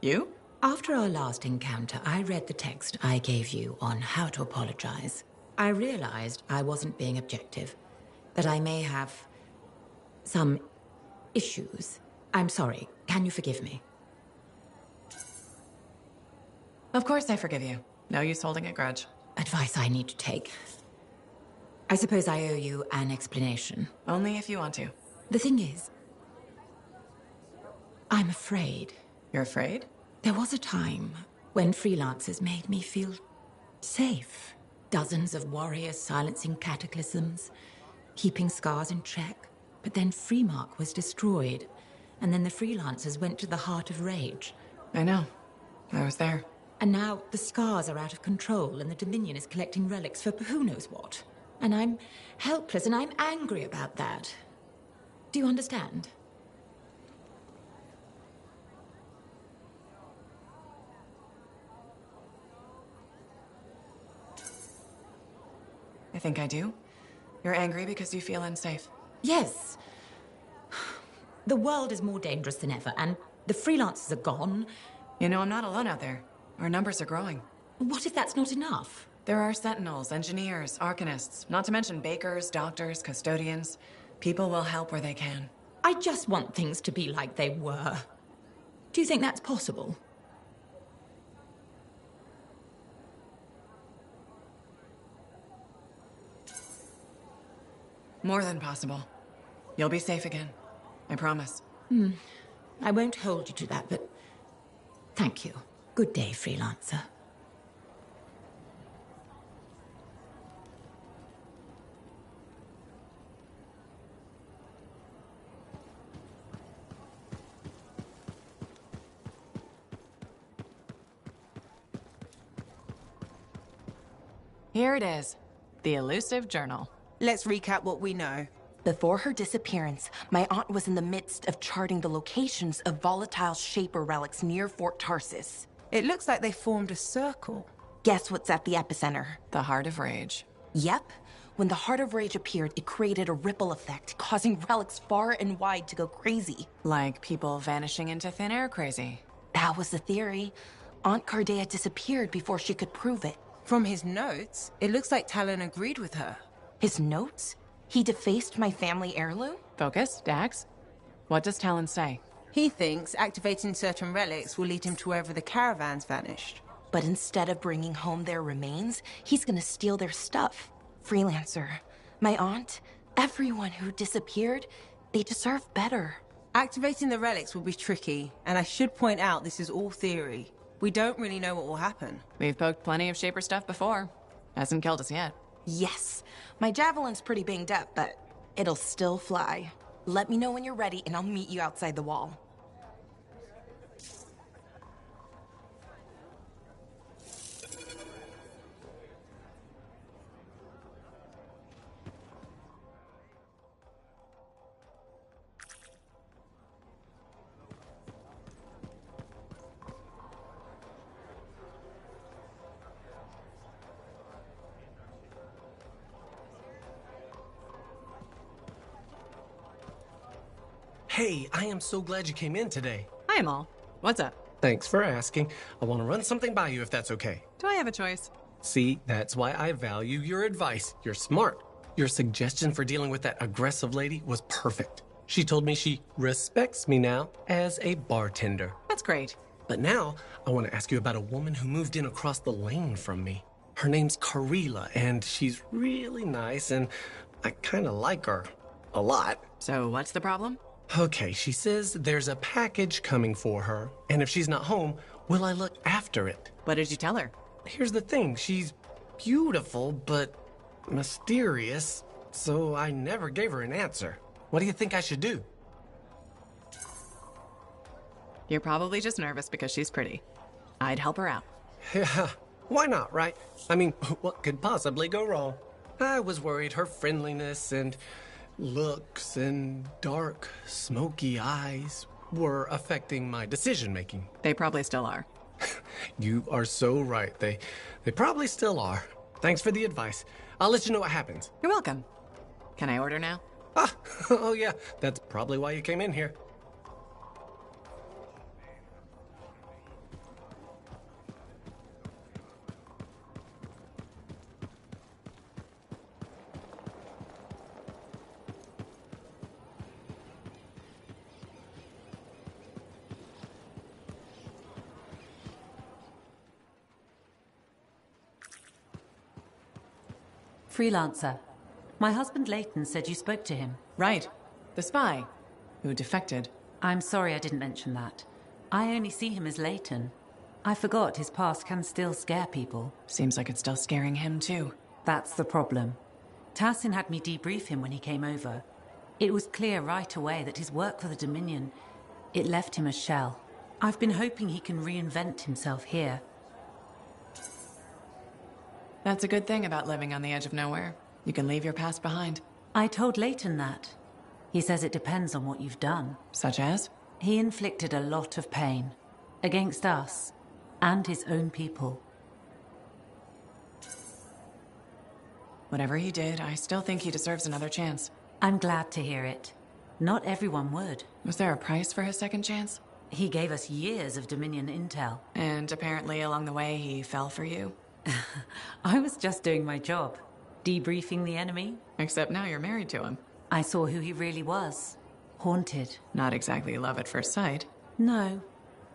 You? After our last encounter, I read the text I gave you on how to apologize. I realized I wasn't being objective, that I may have some issues. I'm sorry. Can you forgive me? Of course I forgive you. No use holding a grudge. Advice I need to take. I suppose I owe you an explanation. Only if you want to. The thing is, I'm afraid. You're afraid? There was a time when freelancers made me feel safe. Dozens of warriors silencing cataclysms, keeping scars in check. But then Freemark was destroyed, and then the freelancers went to the heart of rage. I know. I was there. And now the scars are out of control, and the Dominion is collecting relics for who knows what. And I'm helpless, and I'm angry about that. Do you understand? I think I do. You're angry because you feel unsafe. Yes. The world is more dangerous than ever, and the freelancers are gone. You know, I'm not alone out there. Our numbers are growing. What if that's not enough? There are sentinels, engineers, arcanists, not to mention bakers, doctors, custodians. People will help where they can. I just want things to be like they were. Do you think that's possible? More than possible. You'll be safe again. I promise. I won't hold you to that, but thank you. Good day, freelancer. Here it is. The elusive journal. Let's recap what we know. Before her disappearance, my aunt was in the midst of charting the locations of volatile Shaper relics near Fort Tarsis. It looks like they formed a circle. Guess what's at the epicenter? The Heart of Rage. Yep. When the Heart of Rage appeared, it created a ripple effect, causing relics far and wide to go crazy. Like people vanishing into thin air crazy. That was the theory. Aunt Cardea disappeared before she could prove it. From his notes, it looks like Talon agreed with her. His notes? He defaced my family heirloom? Focus, Dax. What does Talon say? He thinks activating certain relics will lead him to wherever the caravans vanished. But instead of bringing home their remains, he's gonna steal their stuff. Freelancer, my aunt, everyone who disappeared, they deserve better. Activating the relics will be tricky, and I should point out this is all theory. We don't really know what will happen. We've poked plenty of Shaper stuff before. Hasn't killed us yet. Yes. My javelin's pretty banged up, but it'll still fly. Let me know when you're ready, and I'll meet you outside the wall. Hey, I am so glad you came in today. Hi, Amal. What's up? Thanks for asking. I want to run something by you if that's okay. Do I have a choice? See, that's why I value your advice. You're smart. Your suggestion for dealing with that aggressive lady was perfect. She told me she respects me now as a bartender. That's great. But now, I want to ask you about a woman who moved in across the lane from me. Her name's Karila, and she's really nice, and I kind of like her. A lot. So what's the problem? Okay, she says there's a package coming for her, and if she's not home, will I look after it? What did you tell her? Here's the thing, she's beautiful, but mysterious, so I never gave her an answer. What do you think I should do? You're probably just nervous because she's pretty. I'd help her out. Yeah, why not, right? I mean, what could possibly go wrong? I was worried her friendliness and looks and dark, smoky eyes were affecting my decision-making. They probably still are. You are so right. They probably still are. Thanks for the advice. I'll let you know what happens. You're welcome. Can I order now? Ah, oh yeah, that's probably why you came in here. Freelancer. My husband Leighton said you spoke to him. Right. The spy who defected. I'm sorry I didn't mention that. I only see him as Leighton. I forgot his past can still scare people. Seems like it's still scaring him too. That's the problem. Tassin had me debrief him when he came over. It was clear right away that his work for the Dominion, it left him a shell. I've been hoping he can reinvent himself here. That's a good thing about living on the edge of nowhere. You can leave your past behind. I told Leighton that. He says it depends on what you've done. Such as? He inflicted a lot of pain. Against us. And his own people. Whatever he did, I still think he deserves another chance. I'm glad to hear it. Not everyone would. Was there a price for his second chance? He gave us years of Dominion intel. And apparently along the way he fell for you? I was just doing my job. Debriefing the enemy. Except now you're married to him. I saw who he really was. Haunted. Not exactly love at first sight. No.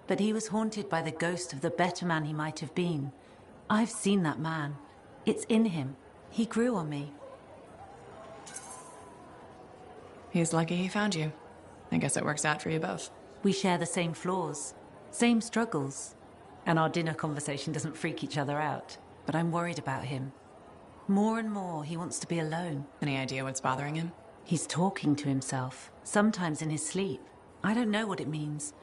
But he was haunted by the ghost of the better man he might have been. I've seen that man. It's in him. He grew on me. He's lucky he found you. I guess it works out for you both. We share the same flaws. Same struggles. And our dinner conversation doesn't freak each other out. But I'm worried about him. More and more, he wants to be alone. Any idea what's bothering him? He's talking to himself, sometimes in his sleep. I don't know what it means.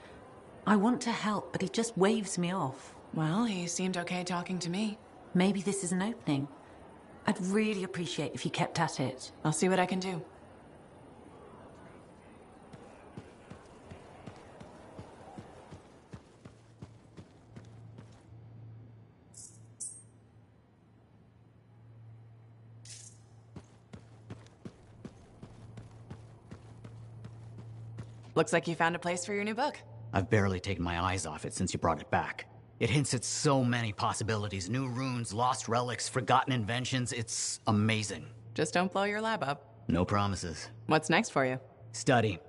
I want to help, but he just waves me off. Well, he seemed okay talking to me. Maybe this is an opening. I'd really appreciate if you kept at it. I'll see what I can do. Looks like you found a place for your new book. I've barely taken my eyes off it since you brought it back. It hints at so many possibilities. New runes, lost relics, forgotten inventions. It's amazing. Just don't blow your lab up. No promises. What's next for you? Study.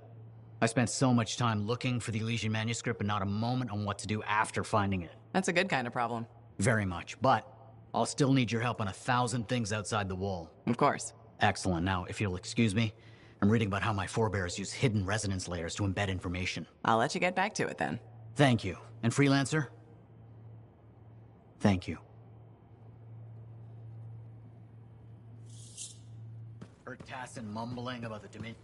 I spent so much time looking for the Elysian manuscript, but not a moment on what to do after finding it. That's a good kind of problem. Very much, but I'll still need your help on 1,000 things outside the wall. Of course. Excellent. Now, if you'll excuse me, I'm reading about how my forebears use hidden resonance layers to embed information. I'll let you get back to it then. Thank you. And Freelancer? Thank you. Heard Tassin mumbling about the Dominion.